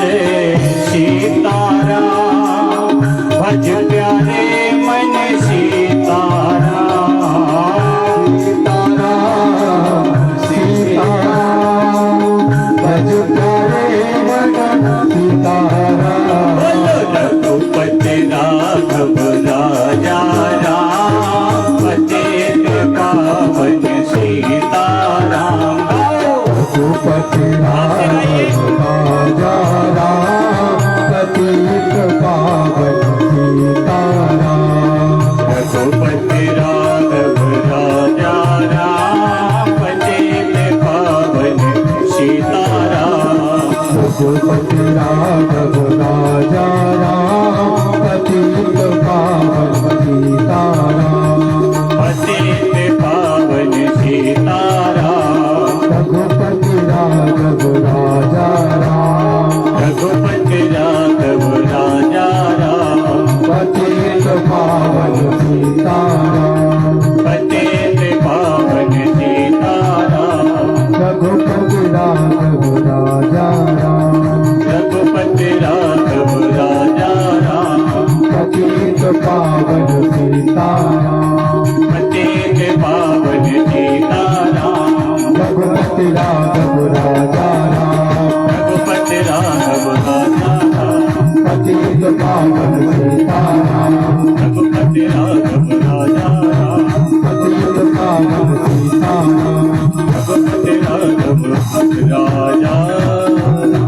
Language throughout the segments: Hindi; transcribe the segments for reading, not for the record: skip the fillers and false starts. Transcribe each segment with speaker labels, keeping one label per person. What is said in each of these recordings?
Speaker 1: जय सीताराम, भज प्यारे मन सीताराम,
Speaker 2: सीताराम सीताराम, भज प्यारे मन सीताराम।
Speaker 1: रघुपति राघव राजा राम, पतित पावन सीताराम।
Speaker 2: रघुपति राघव राजा राम, पतित पावन सीताराम।
Speaker 1: रघुपति राघव राजा राम, पतित पावन सीताराम।
Speaker 2: रघुपति राघव राजा राम, पतित पावन सीताराम।
Speaker 1: पतित पावन सीताराम।
Speaker 2: रघुपति राघव राजा राम,
Speaker 1: रघुपति राघव राजा राम,
Speaker 2: पतित पावन सीताराम।
Speaker 1: पतित पावन सीताराम।
Speaker 2: रघुपति राघव राजा राम,
Speaker 1: रघुपति राघव राजा राम,
Speaker 2: पतित पावन सीताराम।
Speaker 1: पतित पावन सीताराम।
Speaker 2: रघुपति राघव राजा राम,
Speaker 1: रघुपति राघव राजा राम,
Speaker 2: पतित पावन सीताराम।
Speaker 1: रघुपति राघव राजा राम,
Speaker 2: पतित पावन सीताराम।
Speaker 1: रघुपति राघव राजा राम।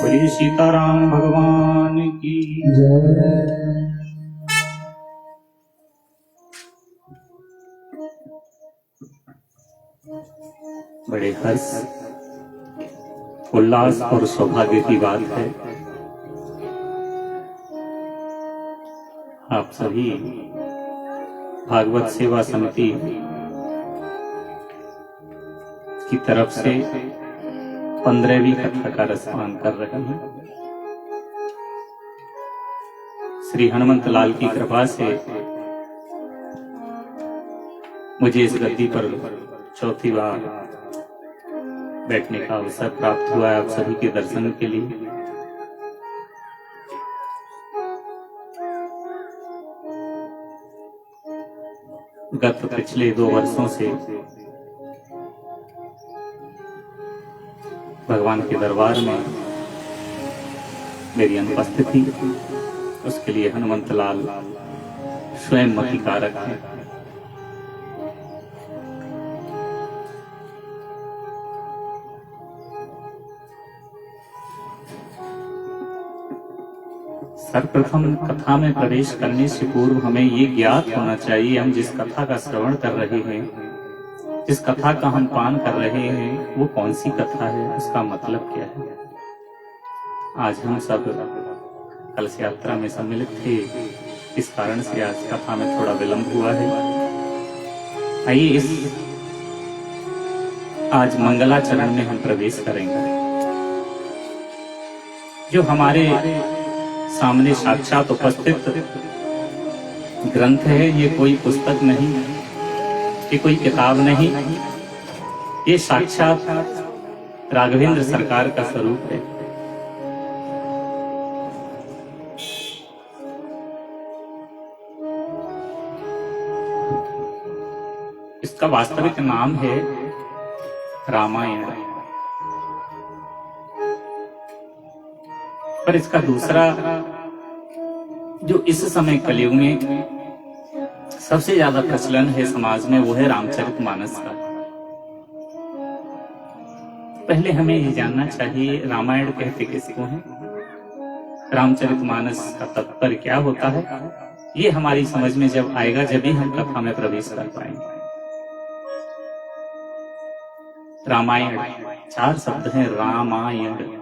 Speaker 1: बोलिए सीताराम भगवान की।
Speaker 2: जय।
Speaker 1: बड़े हर्ष, उल्लास और सौभाग्य की बात है, आप सभी भागवत सेवा समिति की तरफ से 15वीं कथा का रसपान कर रहे हैं। श्री हनुमंत लाल की कृपा से मुझे इस गद्दी पर चौथी बार बैठने का अवसर प्राप्त हुआ है आप सभी के दर्शन के लिए। गत पिछले 2 वर्षों से भगवान के दरबार में मेरी अनुपस्थिति, उसके लिए हनुमंत लाल स्वयं मति कारक है। सर्वप्रथम कथा में प्रवेश करने से पूर्व हमें ये ज्ञात होना चाहिए, हम जिस कथा का श्रवण कर रहे हैं, जिस कथा का हम पान कर रहे हैं, वो कौन सी कथा है, उसका मतलब क्या है। आज हम सब कलश यात्रा में सम्मिलित थे, इस कारण से आज कथा में थोड़ा विलंब हुआ है। आइए इस आज मंगलाचरण में हम प्रवेश करेंगे। जो हमारे सामने साक्षात उपस्थित ग्रंथ है, ये कोई पुस्तक नहीं, ये कोई किताब नहीं, ये साक्षात राघवेंद्र सरकार का स्वरूप है। इसका वास्तविक नाम है रामायण, पर इसका दूसरा जो इस समय कलयुग में सबसे ज्यादा प्रचलन है समाज में, वो है रामचरितमानस का। पहले हमें ये जानना चाहिए रामायण कहते किसको हैं, रामचरितमानस का तात्पर्य क्या होता है। ये हमारी समझ में जब आएगा, जब ही हम कथा में प्रवेश कर पाएंगे। रामायण 4 शब्द हैं, रामायण।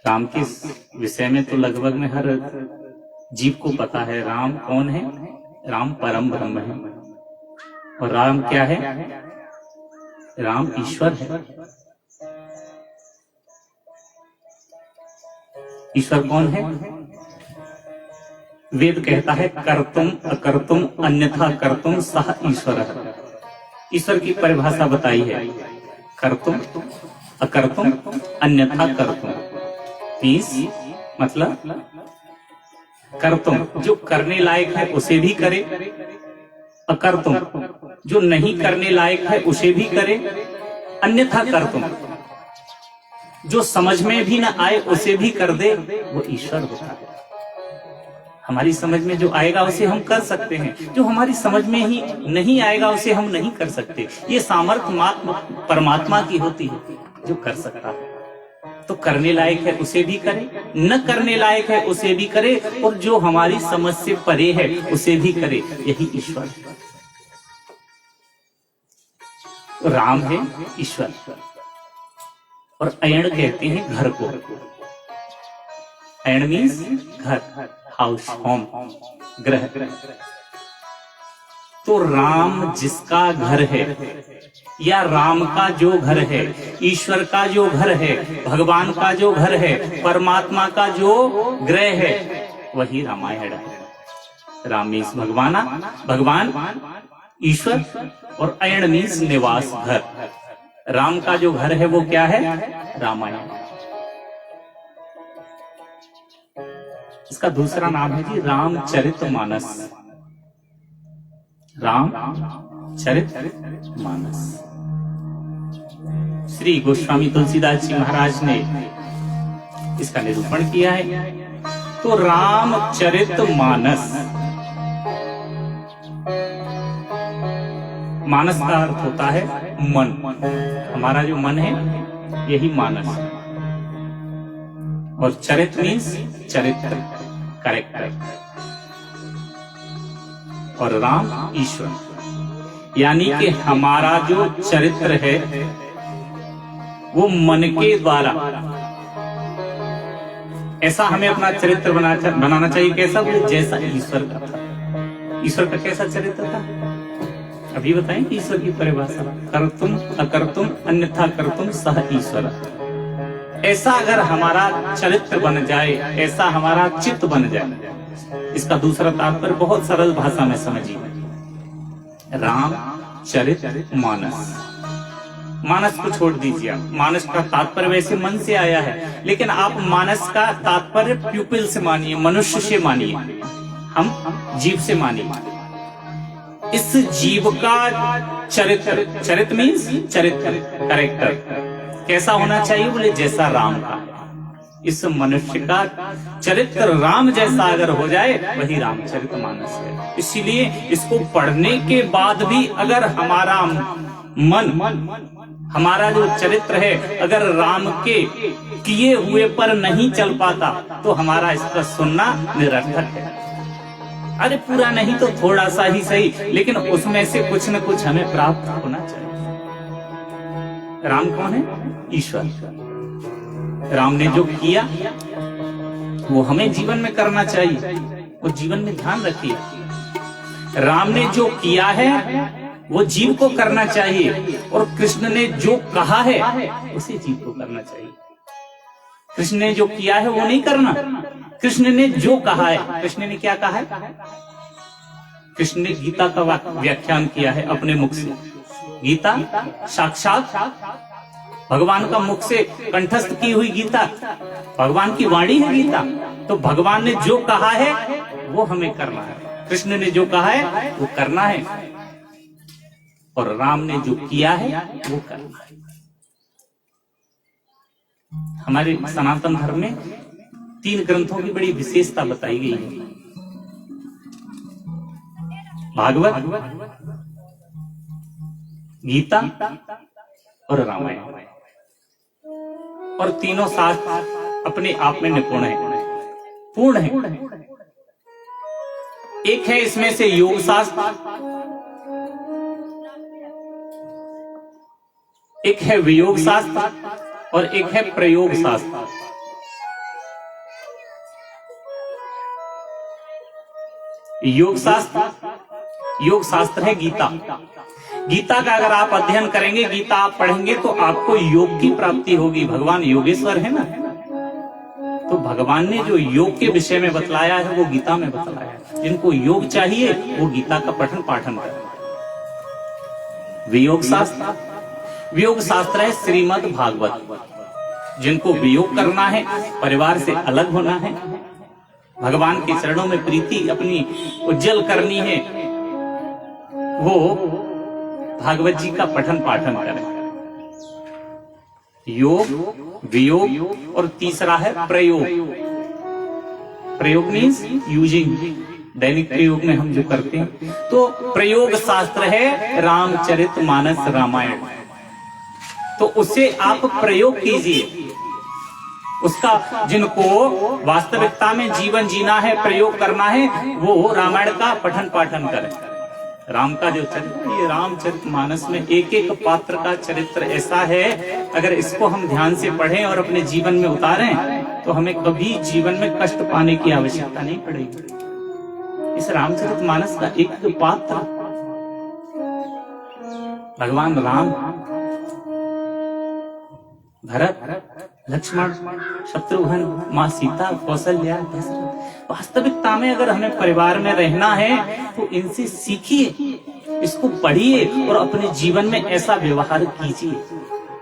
Speaker 1: राम के विषय में तो लगभग में हर जीव को पता है। राम कौन है? राम परम ब्रह्म है। और राम क्या है? राम ईश्वर है। ईश्वर कौन है? वेद कहता है कर्तुम अकर्तुम अन्यथा कर्तुम सह ईश्वर। ईश्वर की परिभाषा बताई है, कर्तुम अकर्तुम अन्यथा कर्तुम। मीन्स मतलब कर्तुम जो करने लायक है उसे भी करे, अकर्तुम जो नहीं करने लायक है उसे भी करे, अन्यथा कर्तुम जो समझ में भी ना आए उसे भी कर दे, वो ईश्वर होता है। हमारी समझ में जो आएगा उसे हम कर सकते हैं, जो हमारी समझ में ही नहीं आएगा उसे हम नहीं कर सकते। ये सामर्थ्य परमात्मा की होती है जो कर सकता है। तो करने लायक है उसे भी करे, न करने लायक है उसे भी करे, और जो हमारी समझ से परे है उसे भी करे, यही ईश्वर है। राम है ईश्वर, और अयण कहते हैं घर को। अयण मीन्स घर, हाउस, होम, ग्रह। तो राम जिसका घर है, या राम का जो घर है, ईश्वर का जो घर है, भगवान का जो घर है, परमात्मा का जो ग्रह है, वही रामायण है। राम मीन्स भगवान, ईश्वर, और अयण मीन्स निवास, घर। राम का जो घर है वो क्या है? रामायण। इसका दूसरा नाम है जी रामचरितमानस। रामचरितमानस। श्री गोस्वामी तुलसीदास जी महाराज ने इसका निरूपण किया है। तो रामचरितमानस, मानस का अर्थ होता है मन। हमारा जो मन है यही मानस, और चरित मीन्स चरित्र, कैरेक्टर, और राम ईश्वर। यानी कि हमारा जो चरित्र है वो मन के द्वारा, ऐसा हमें अपना चरित्र बनाना चाहिए। कैसा? जैसा ईश्वर का था। ईश्वर का कैसा चरित्र था अभी बताएं कि ईश्वर की परिभाषा, कर्तुम अकर्तुम अन्यथा कर्तुम सह ईश्वर। ऐसा अगर हमारा चरित्र बन जाए, ऐसा हमारा चित्त बन जाए। इसका दूसरा तात्पर्य बहुत सरल भाषा में समझिए। रामचरितमानस, मानस को छोड़ दीजिए। मानस का तात्पर्य वैसे मन से आया है, लेकिन आप मानस का तात्पर्य प्यूपिल से मानिए, मनुष्य से मानिए, हम जीव से मानिए। इस जीव का चरित्र, चरित्र मीन्स चरित्र, कैरेक्टर कैसा होना चाहिए? बोले जैसा राम का। इस मनुष्य का चरित्र राम जैसा अगर हो जाए, वही रामचरितमानस है। इसीलिए इसको पढ़ने के बाद भी अगर हमारा मन, हमारा जो चरित्र है, अगर राम के किए हुए पर नहीं चल पाता, तो हमारा इसका सुनना निरर्थक है। अरे पूरा नहीं तो थोड़ा सा ही सही, लेकिन उसमें से कुछ न कुछ हमें प्राप्त होना चाहिए। राम कौन है? ईश्वर। राम ने जो किया वो हमें जीवन में करना चाहिए, वो जीवन में ध्यान रखिए। राम ने जो किया है वो जीव को करना चाहिए, और कृष्ण ने जो कहा है उसे जीव को करना चाहिए। कृष्ण ने जो किया है वो नहीं करना, कृष्ण ने जो कहा है। कृष्ण ने क्या कहा है? कृष्ण ने गीता का व्याख्यान किया है अपने मुख से। गीता साक्षात भगवान का मुख से कंठस्थ की हुई गीता, भगवान की वाणी है गीता। तो भगवान ने जो कहा है वो हमें करना है, कृष्ण ने जो कहा है वो करना है, और राम ने जो किया है वो करना है। हमारे सनातन धर्म में 3 ग्रंथों की बड़ी विशेषता बताई गई है। भागवत, गीता और रामायण। और तीनों शास्त्र अपने आप में निपुण है, पूर्ण है। एक है इसमें से योग शास्त्र, एक है वियोग शास्त्र, और एक है प्रयोग शास्त्र। योग शास्त्र है गीता। गीता का अगर आप अध्ययन करेंगे, गीता आप पढ़ेंगे, तो आपको योग की प्राप्ति होगी। भगवान योगेश्वर है ना, तो भगवान ने जो योग के विषय में बतलाया है वो गीता में बतलाया है। जिनको योग चाहिए वो गीता का पठन पाठन करें। वियोग शास्त्र, वियोग शास्त्र है श्रीमद् भागवत। जिनको वियोग करना है, परिवार से अलग होना है, भगवान के चरणों में प्रीति अपनी उज्जवल करनी है, वो भागवत जी का पठन पाठन करें। योग, वियोग और तीसरा है प्रयोग। प्रयोग मीन्स यूजिंग, दैनिक प्रयोग में हम जो करते हैं। तो प्रयोग शास्त्र है रामचरितमानस रामायण। तो उसे आप प्रयोग कीजिए। उसका जिनको वास्तविकता में जीवन जीना है, प्रयोग करना है, वो रामायण का पठन पाठन करें। राम का जो चरित्र, ये रामचरितमानस में एक एक पात्र का चरित्र ऐसा है, अगर इसको हम ध्यान से पढ़ें और अपने जीवन में उतारें तो हमें कभी जीवन में कष्ट पाने की आवश्यकता नहीं पड़ेगी। इस रामचरितमानस का एक एक पात्र भगवान राम, भरत, लक्ष्मण, शत्रुघ्न, माँ सीता, कौशल्या, दशरथ। वास्तविकता में अगर हमें परिवार में रहना है तो इनसे सीखिए, इसको पढ़िए और अपने जीवन में ऐसा व्यवहार कीजिए।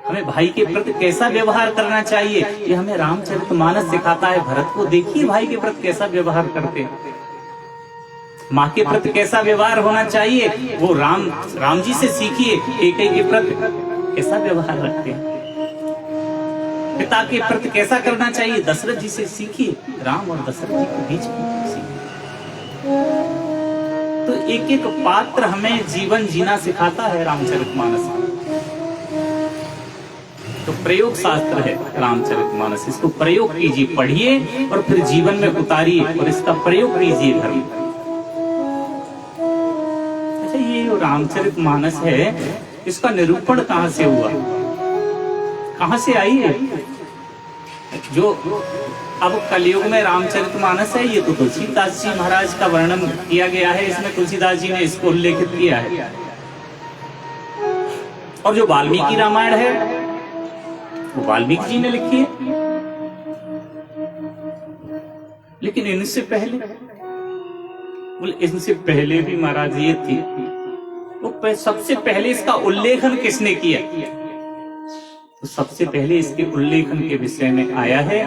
Speaker 1: हमें भाई के प्रति कैसा व्यवहार करना चाहिए, ये हमें रामचरितमानस सिखाता है। भरत को देखिए भाई के प्रति कैसा व्यवहार करते हैं, माँ के प्रति कैसा व्यवहार होना चाहिए, वो राम जी से सीखिए। एक के प्रति कैसा व्यवहार रखते हैं, पिता के प्रति कैसा करना चाहिए, दशरथ जी से सीखिए। राम और दशरथ जी के बीच में सीखिए। तो एक एक पात्र हमें जीवन जीना सिखाता है रामचरितमानस। तो प्रयोग शास्त्र है रामचरितमानस, इसको प्रयोग कीजिए, पढ़िए और फिर जीवन में उतारिए और इसका प्रयोग कीजिए घर में। अच्छा, ये जो रामचरितमानस है, इसका निरूपण कहां से हुआ, कहां से आई है? जो अब कलयुग में रामचरितमानस है, ये तो तुलसीदास जी महाराज का वर्णन किया गया है, इसमें तुलसीदास जी ने इसको उल्लेखित किया है। और जो वाल्मीकि रामायण है वो वाल्मीकि जी ने लिखी है। लेकिन इनसे पहले, बोले इनसे पहले भी महाराज ये थी, तो सबसे पहले इसका उल्लेखन किसने किया? तो सबसे पहले इसके उल्लेखन के विषय में आया है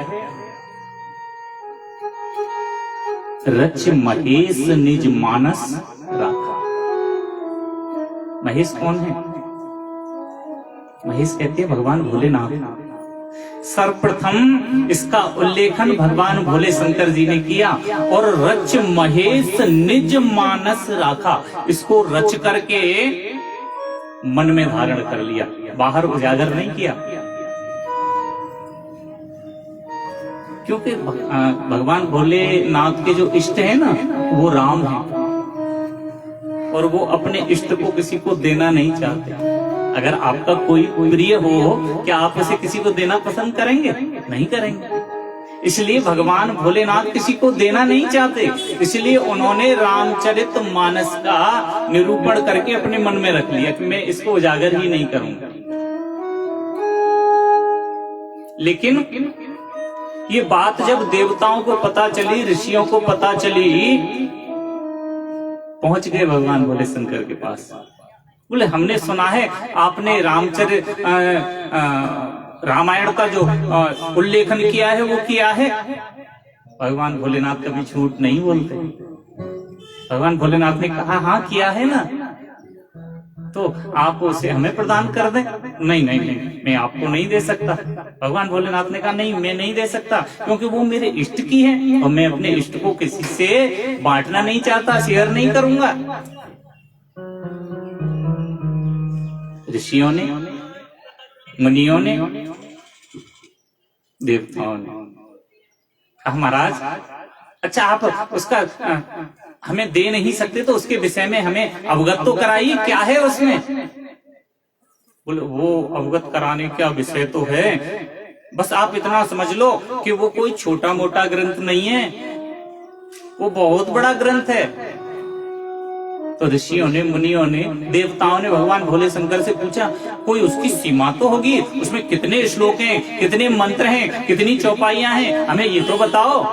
Speaker 1: रच महेश निज मानस राखा। महेश कौन है? महेश कहते हैं भगवान भोलेनाथ। सर्वप्रथम इसका उल्लेखन भगवान भोले शंकर जी ने किया और रच महेश निज मानस राखा, इसको रच करके मन में धारण कर लिया, बाहर उजागर नहीं किया। क्योंकि भगवान भोलेनाथ के जो इष्ट है ना, वो राम है और वो अपने इष्ट को किसी को देना नहीं चाहते। अगर आपका कोई प्रिय हो, क्या आप उसे किसी को देना पसंद करेंगे? नहीं करेंगे। इसलिए भगवान भोलेनाथ किसी को देना नहीं चाहते, इसलिए उन्होंने रामचरितमानस का निरूपण करके अपने मन में रख लिया कि मैं इसको उजागर ही नहीं करूंगा। लेकिन ये बात जब देवताओं को पता चली, ऋषियों को पता चली, पहुंच गए भगवान भोले शंकर के पास। बोले हमने सुना है आपने रामायण का जो उल्लेखन किया है वो किया है। भगवान भोलेनाथ कभी झूठ नहीं बोलते। भगवान भोलेनाथ ने कहा हाँ किया है ना, तो आप उसे हमें प्रदान कर दें। नहीं नहीं नहीं, मैं आपको नहीं दे सकता। भगवान भोलेनाथ ने कहा नहीं, मैं नहीं दे सकता, क्योंकि वो मेरे इष्ट की है और मैं अपने इष्ट को किसी से बांटना नहीं चाहता, शेयर नहीं करूंगा। ऋषियों ने, मुनियों ने, देवताओं ने कहा महाराज अच्छा आप उसका हमें दे नहीं सकते तो उसके विषय में हमें अवगत तो कराइए, क्या है उसमें? बोले वो अवगत कराने का विषय तो है, बस आप इतना समझ लो कि वो कोई छोटा मोटा ग्रंथ नहीं है, वो बहुत बड़ा ग्रंथ है। तो ऋषियों ने, मुनियों ने, देवताओं ने भगवान भोले शंकर से पूछा कोई उसकी सीमा तो होगी, उसमें कितने श्लोक हैं, कितने मंत्र हैं, कितनी चौपाइयां हैं, हमें ये तो बताओ।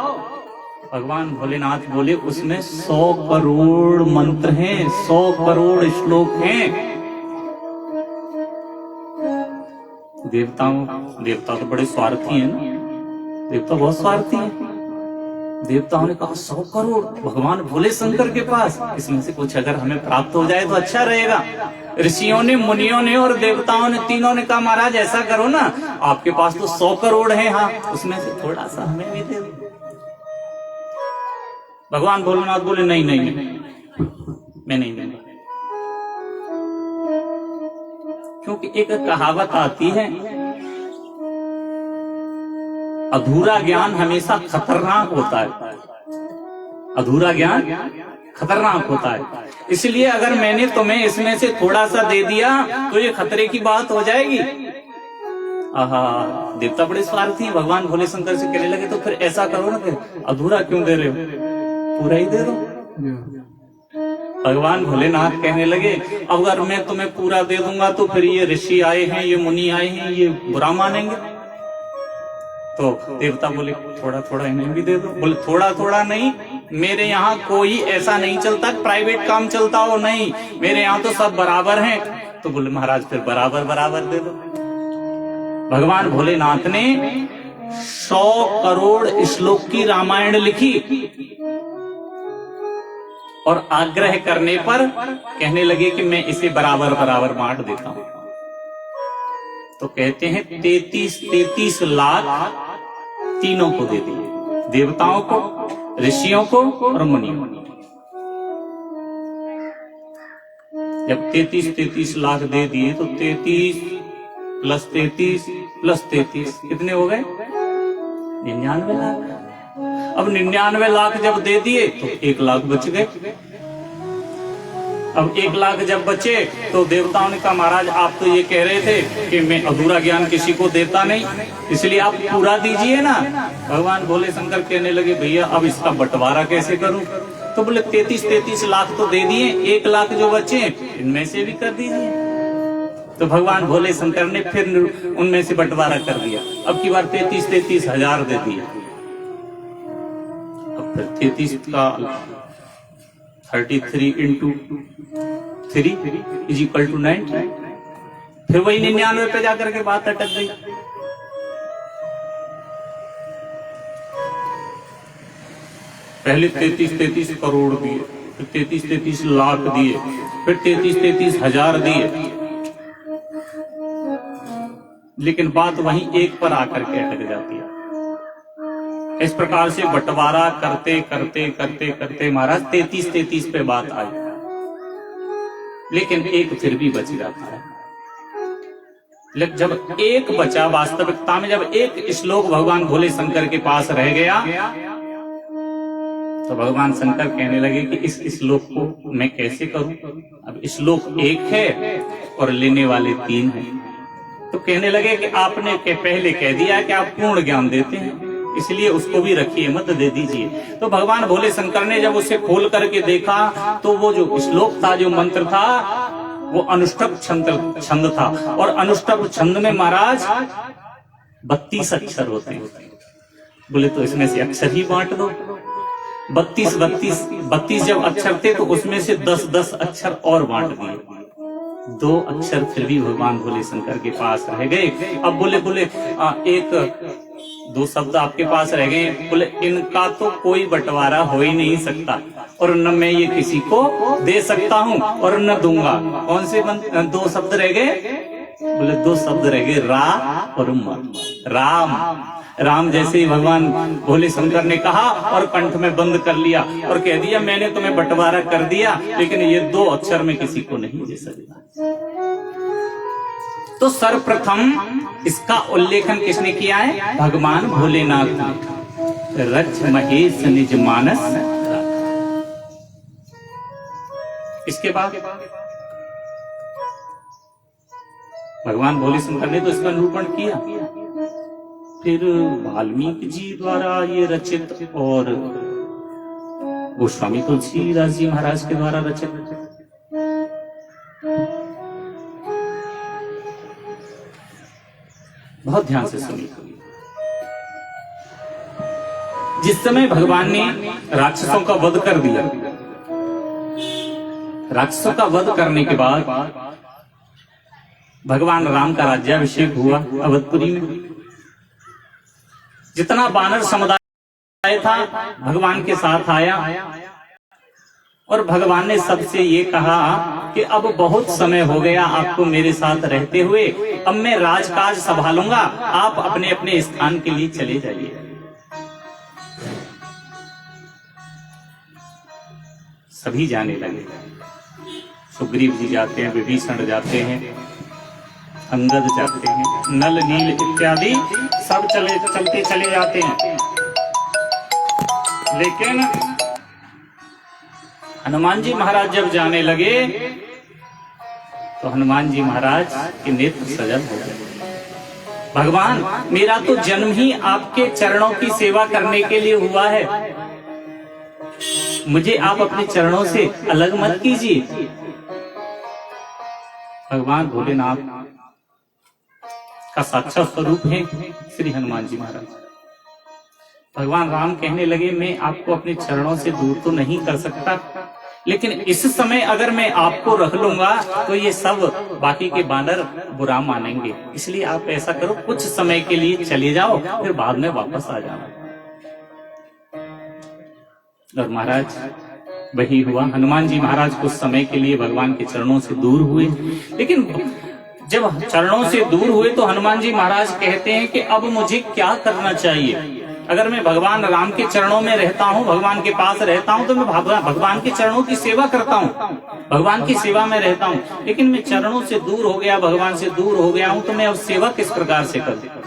Speaker 1: भगवान भोलेनाथ बोले उसमें 100 करोड़ मंत्र हैं, 100 करोड़ श्लोक हैं। देवता तो बड़े स्वार्थी हैं ना, देवता बहुत स्वार्थी हैं। देवताओं ने कहा 100 करोड़ भगवान भोले शंकर के पास, इसमें से कुछ अगर हमें प्राप्त हो जाए तो अच्छा रहेगा। ऋषियों ने, मुनियों ने और देवताओं ने, तीनों ने कहा महाराज ऐसा करो ना, आपके पास तो 100 करोड़ है, हाँ उसमें से थोड़ा सा हमें भी दे दो। भगवान भोलेनाथ बोले नहीं नहीं मैं नहीं दूंगा, क्योंकि एक कहावत आती है, अधूरा ज्ञान हमेशा खतरनाक होता है। अधूरा ज्ञान खतरनाक होता है, इसलिए अगर मैंने तुम्हें इसमें से थोड़ा सा दे दिया तो ये खतरे की बात हो जाएगी। आहा, देवता बड़े स्वार्थी हैं। भगवान भोले शंकर से कहने लगे तो फिर ऐसा करो ना, फिर अधूरा क्यों दे रहे हो, पूरा ही दे दो। भगवान भोलेनाथ कहने लगे अगर मैं तुम्हें पूरा दे दूंगा तो फिर ये ऋषि आए हैं, ये मुनि आए हैं, ये बुरा मानेंगे। तो देवता बोले थोड़ा थोड़ा इन्हें भी दे दो। बोले थोड़ा थोड़ा नहीं, मेरे यहाँ कोई ऐसा नहीं चलता प्राइवेट काम चलता हो, नहीं मेरे यहाँ तो सब बराबर हैं। तो बोले महाराज फिर बराबर बराबर दे दो। भगवान भोलेनाथ ने 100 करोड़ श्लोक की रामायण लिखी और आग्रह करने पर कहने लगे कि मैं इसे बराबर बराबर बांट देता हूं। तो कहते हैं 33 लाख तीनों को दे दिए, देवताओं को, ऋषियों को और मुनियों को। जब 33 लाख दे दिए तो 33 प्लस 33 प्लस 33 कितने हो गए, 99 लाख। अब 99 लाख जब दे दिए तो 1 लाख बच गए। अब 1 लाख जब बचे तो देवताओं ने कहा महाराज आप तो ये कह रहे थे कि मैं अधूरा ज्ञान किसी को देता नहीं, इसलिए आप पूरा दीजिए ना। भगवान भोले शंकर कहने लगे भैया अब इसका बंटवारा कैसे करूं। तो बोले 33 लाख तो दे दिए, 1 लाख जो बचे इनमें से भी कर दीजिए। तो भगवान भोले शंकर ने फिर उनमें से बंटवारा कर दिया। अब की बार 33 हजार दे दिया। अब फिर 33 का 33 इंटू 3 इज इक्वल टू 90। फिर वही 99 पे जाकर के बात अटक गई। पहले 33 करोड़ दिए, फिर 33 लाख दिए, फिर 33 हजार दिए, लेकिन बात वहीं एक पर आकर के अटक जाती है। इस प्रकार से बंटवारा करते करते करते करते महाराज 33 पे बात आई, लेकिन एक फिर भी बच जाता है। लेकिन जब एक बचा, वास्तविकता में जब एक श्लोक भगवान भोले शंकर के पास रह गया तो भगवान शंकर कहने लगे कि इस श्लोक को मैं कैसे करूं। अब श्लोक एक है और लेने वाले 3 हैं। तो कहने लगे कि आपने पहले कह दिया कि आप पूर्ण ज्ञान देते हैं, इसलिए उसको भी रखिए मत, दे दीजिए। तो भगवान भोले शंकर ने जब उसे खोल करके देखा तो वो जो श्लोक था, जो मंत्र था, वो अनुष्टुप छंद था। और अनुष्टुप छंद में महाराज 32 अक्षर होते हैं। बोले तो इसमें से अक्षर ही बांट दो। 32 जब अक्षर थे तो उसमें से 10 अक्षर और बांट दिए। 2 अक्षर फिर भी भगवान भोले शंकर के पास रह गए। अब बोले 2 शब्द आपके पास रह गए। बोले इनका तो कोई बंटवारा हो ही नहीं सकता और न मैं ये किसी को दे सकता हूँ और न दूंगा। कौन से 2 शब्द रह गए? बोले 2 शब्द रह गए, रा और म। राम जैसे ही भगवान भोले शंकर ने कहा और कंठ में बंद कर लिया और कह दिया मैंने तुम्हें बंटवारा कर दिया, लेकिन ये 2 अक्षर में किसी को नहीं दे सकता। तो सर्वप्रथम इसका उल्लेखन किसने किया है? भगवान भोलेनाथ ने। रच महेश निज मानस। इसके बाद भगवान भोले शंकर ने तो इसका निरूपण किया, फिर वाल्मीकि जी द्वारा ये रचित और गोस्वामी तुलसीदास जी महाराज के द्वारा रचित। बहुत ध्यान से सुनिए। जिस समय भगवान ने राक्षसों का वध कर दिया, राक्षसों का वध करने के बाद भगवान राम का राज्याभिषेक हुआ अवधपुरी में। जितना वानर समुदाय था भगवान के साथ आया और भगवान ने सबसे ये कहा कि अब बहुत समय हो गया आपको मेरे साथ रहते हुए, अब मैं राजकाज संभालूंगा, आप अपने अपने स्थान के लिए चले जाइए। सभी जाने लगे। सुग्रीव जी जाते हैं, विभीषण जाते हैं, अंगद जाते हैं, नल नील इत्यादि सब चलते चले जाते हैं। लेकिन हनुमान जी महाराज जब जाने लगे तो हनुमान जी महाराज के नेत्र सजल हो गए। भगवान, मेरा तो जन्म ही आपके चरणों की सेवा करने के लिए हुआ है, मुझे आप अपने चरणों से अलग मत कीजिए। भगवान भोलेनाथ का साक्षात स्वरूप है श्री हनुमान जी महाराज। भगवान राम कहने लगे, मैं आपको अपने चरणों से दूर तो नहीं कर सकता, लेकिन इस समय अगर मैं आपको रख लूंगा तो ये सब बाकी के बानर बुरा मानेंगे, इसलिए आप ऐसा करो, कुछ समय के लिए चले जाओ, फिर बाद में वापस आ जाना। और महाराज वही हुआ। हनुमान जी महाराज कुछ समय के लिए भगवान के चरणों से दूर हुए, लेकिन जब चरणों से दूर हुए तो हनुमान जी महाराज कहते हैं कि अब मुझे क्या करना चाहिए। अगर मैं भगवान राम के चरणों में रहता हूँ, भगवान के पास रहता हूँ, तो मैं भगवान के चरणों की सेवा करता हूँ, भगवान की सेवा में रहता हूँ। लेकिन मैं चरणों से दूर हो गया, भगवान से दूर हो गया हूँ, तो मैं अब सेवा किस प्रकार से करूँ।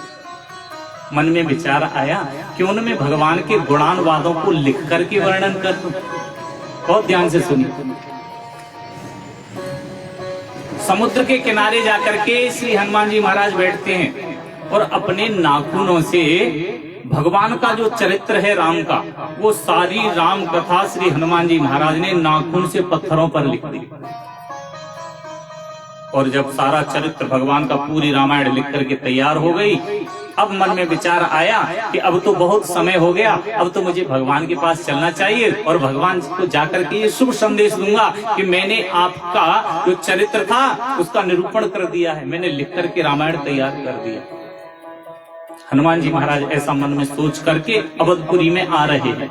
Speaker 1: मन में विचार आया क्यों न मैं भगवान के गुणानुवादों को लिख करके वर्णन कर दूं। बहुत ध्यान से सुनिए। समुद्र के किनारे जाकर के श्री हनुमान जी महाराज बैठते हैं और अपने नाखूनों से भगवान का जो चरित्र है राम का, वो सारी राम कथा श्री हनुमान जी महाराज ने नाखून से पत्थरों पर लिख दी। और जब सारा चरित्र भगवान का पूरी रामायण लिख करके तैयार हो गई, अब मन में विचार आया कि अब तो बहुत समय हो गया, अब तो मुझे भगवान के पास चलना चाहिए और भगवान को जाकर के ये शुभ संदेश दूंगा कि मैंने आपका जो चरित्र था उसका निरूपण कर दिया है, मैंने लिख करके रामायण तैयार कर दिया। हनुमान जी महाराज ऐसा मन में सोच करके अवधपुरी में आ रहे हैं।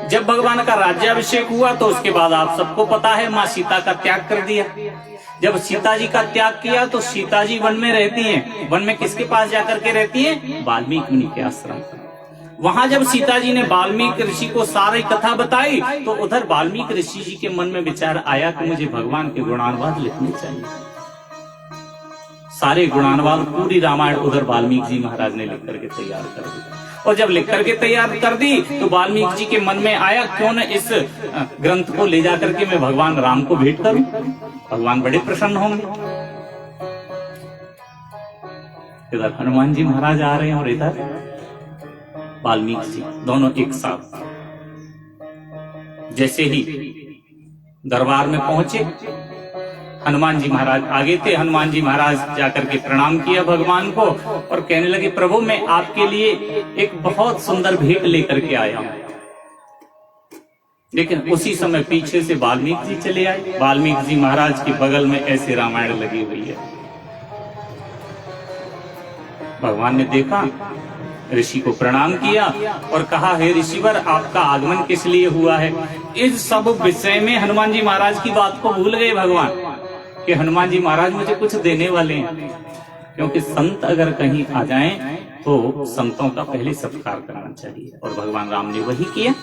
Speaker 1: जब भगवान का राज्याभिषेक हुआ तो उसके बाद आप सबको पता है माँ सीता का त्याग कर दिया। जब सीता जी का त्याग किया तो सीता जी वन में रहती हैं। वन में किसके पास जाकर के रहती हैं? वाल्मीकि मुनि के आश्रम। वहां जब सीता जी ने वाल्मीकि ऋषि को सारी कथा बताई तो उधर वाल्मीकि ऋषि जी के मन में विचार आया कि मुझे भगवान के गुणानुवाद लिखने चाहिए। सारे गुणानुवाद पूरी रामायण उधर वाल्मीकि जी महाराज ने लिख करके तैयार कर दिया। और जब लिख करके तैयार कर दी तो वाल्मीकि जी के मन में आया क्यों न इस ग्रंथ को ले जाकर के मैं भगवान राम को भेंट करूं, भगवान बड़े प्रसन्न होंगे। इधर हनुमान जी महाराज आ रहे हैं और इधर वाल्मीकि जी, दोनों एक साथ। जैसे ही दरबार में पहुंचे, हनुमान जी महाराज आगे थे। हनुमान जी महाराज जाकर के प्रणाम किया भगवान को और कहने लगे, प्रभु मैं आपके लिए एक बहुत सुंदर भेंट लेकर के आया हूं। लेकिन उसी समय पीछे से वाल्मीकि जी चले आए। वाल्मीकि जी महाराज के बगल में ऐसे रामायण लगी हुई है। भगवान ने देखा, ऋषि को प्रणाम किया और कहा, हे ऋषिवर आपका आगमन किस लिए हुआ है। इस सब विषय में हनुमान जी महाराज की बात को भूल गए भगवान कि हनुमान जी महाराज मुझे कुछ देने वाले हैं। क्योंकि संत अगर कहीं आ जाएं तो संतों का पहले सत्कार करना चाहिए और भगवान राम ने वही किया।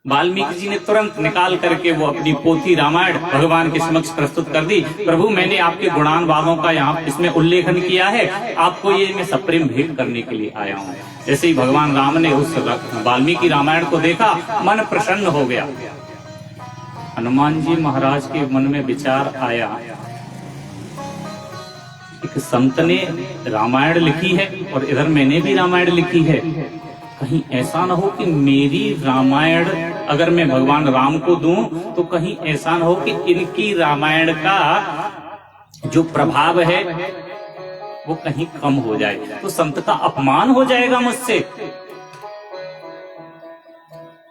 Speaker 1: वाल्मीकि जी ने तुरंत निकाल करके वो अपनी पोथी रामायण भगवान के समक्ष प्रस्तुत कर दी। प्रभु मैंने आपके गुणानुवादों का यहाँ इसमें उल्लेखन किया है, आपको ये मैं सप्रेम भेंट करने के लिए आया हूँ। जैसे ही भगवान राम ने उस वाल्मीकि रामायण को देखा, मन प्रसन्न हो गया। हनुमान जी महाराज के मन में विचार आया, एक संत ने रामायण लिखी है और इधर मैंने भी रामायण लिखी है, कहीं ऐसा ना हो कि मेरी रामायण अगर मैं भगवान राम को दूं तो कहीं ऐसा ना हो कि इनकी रामायण का जो प्रभाव है वो कहीं कम हो जाए, तो संत का अपमान हो जाएगा मुझसे।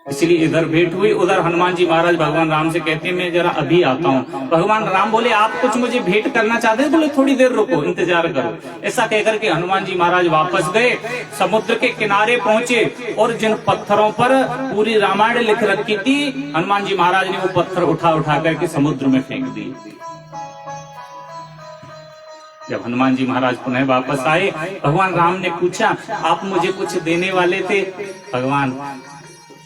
Speaker 1: इसलिए इधर भेंट हुई। उधर हनुमान जी महाराज भगवान राम से कहते हैं मैं जरा अभी आता हूँ। भगवान राम बोले आप कुछ मुझे भेंट करना चाहते हैं? बोले थोड़ी देर रुको, इंतजार करो। ऐसा कहकर के हनुमान जी महाराज वापस गए, समुद्र के किनारे पहुंचे और जिन पत्थरों पर पूरी रामायण लिख रखी थी, हनुमान जी महाराज ने वो पत्थर उठा उठा करके समुद्र में फेंक दिए। जब हनुमान जी महाराज पुनः वापस आए, भगवान राम ने पूछा आप मुझे कुछ देने वाले थे? भगवान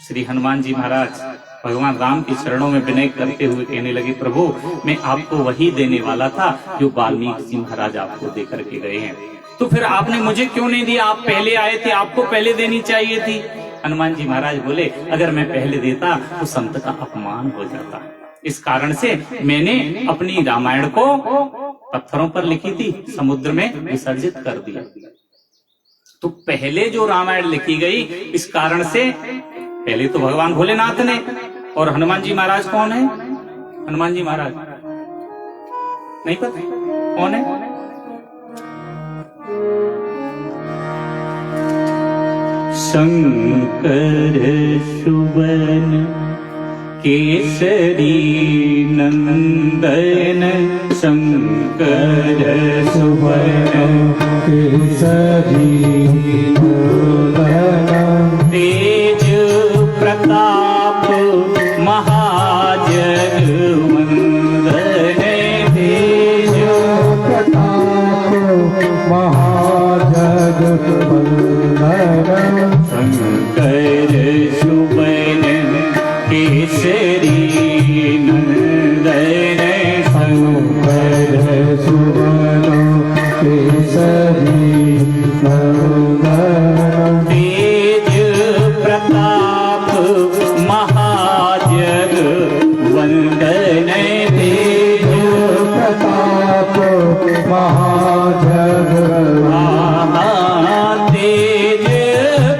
Speaker 1: श्री हनुमान जी महाराज भगवान राम की चरणों में विनय करते हुए कहने लगे प्रभु मैं आपको वही देने वाला था जो वाल्मीकि जी महाराज आपको दे करके गए हैं। तो फिर आपने मुझे क्यों नहीं दिया? आप पहले आए थे, आपको पहले देनी चाहिए थी। हनुमान जी महाराज बोले अगर मैं पहले देता तो संत का अपमान हो जाता, इस कारण से मैंने अपनी रामायण को पत्थरों पर लिखी थी, समुद्र में विसर्जित कर दिया। तो पहले जो रामायण लिखी गई, इस कारण से पहले तो भगवान भोलेनाथ ने, और हनुमान जी महाराज कौन है? हनुमान जी महाराज नहीं पता कौन है? शंकर सुवन केसरी नंदन, शंकर सुवन
Speaker 2: केसरी नंदन,
Speaker 1: तेज प्रताप महाजग वंदन, तेज
Speaker 2: प्रताप महाजग वंदन,
Speaker 1: शंकर सुवन केसरी नंदन,
Speaker 2: शंकर सुवन केसरी नंदन,
Speaker 1: तेज प्रताप महाजग वंदन, तेज
Speaker 2: प्रताप महाजग
Speaker 1: तेज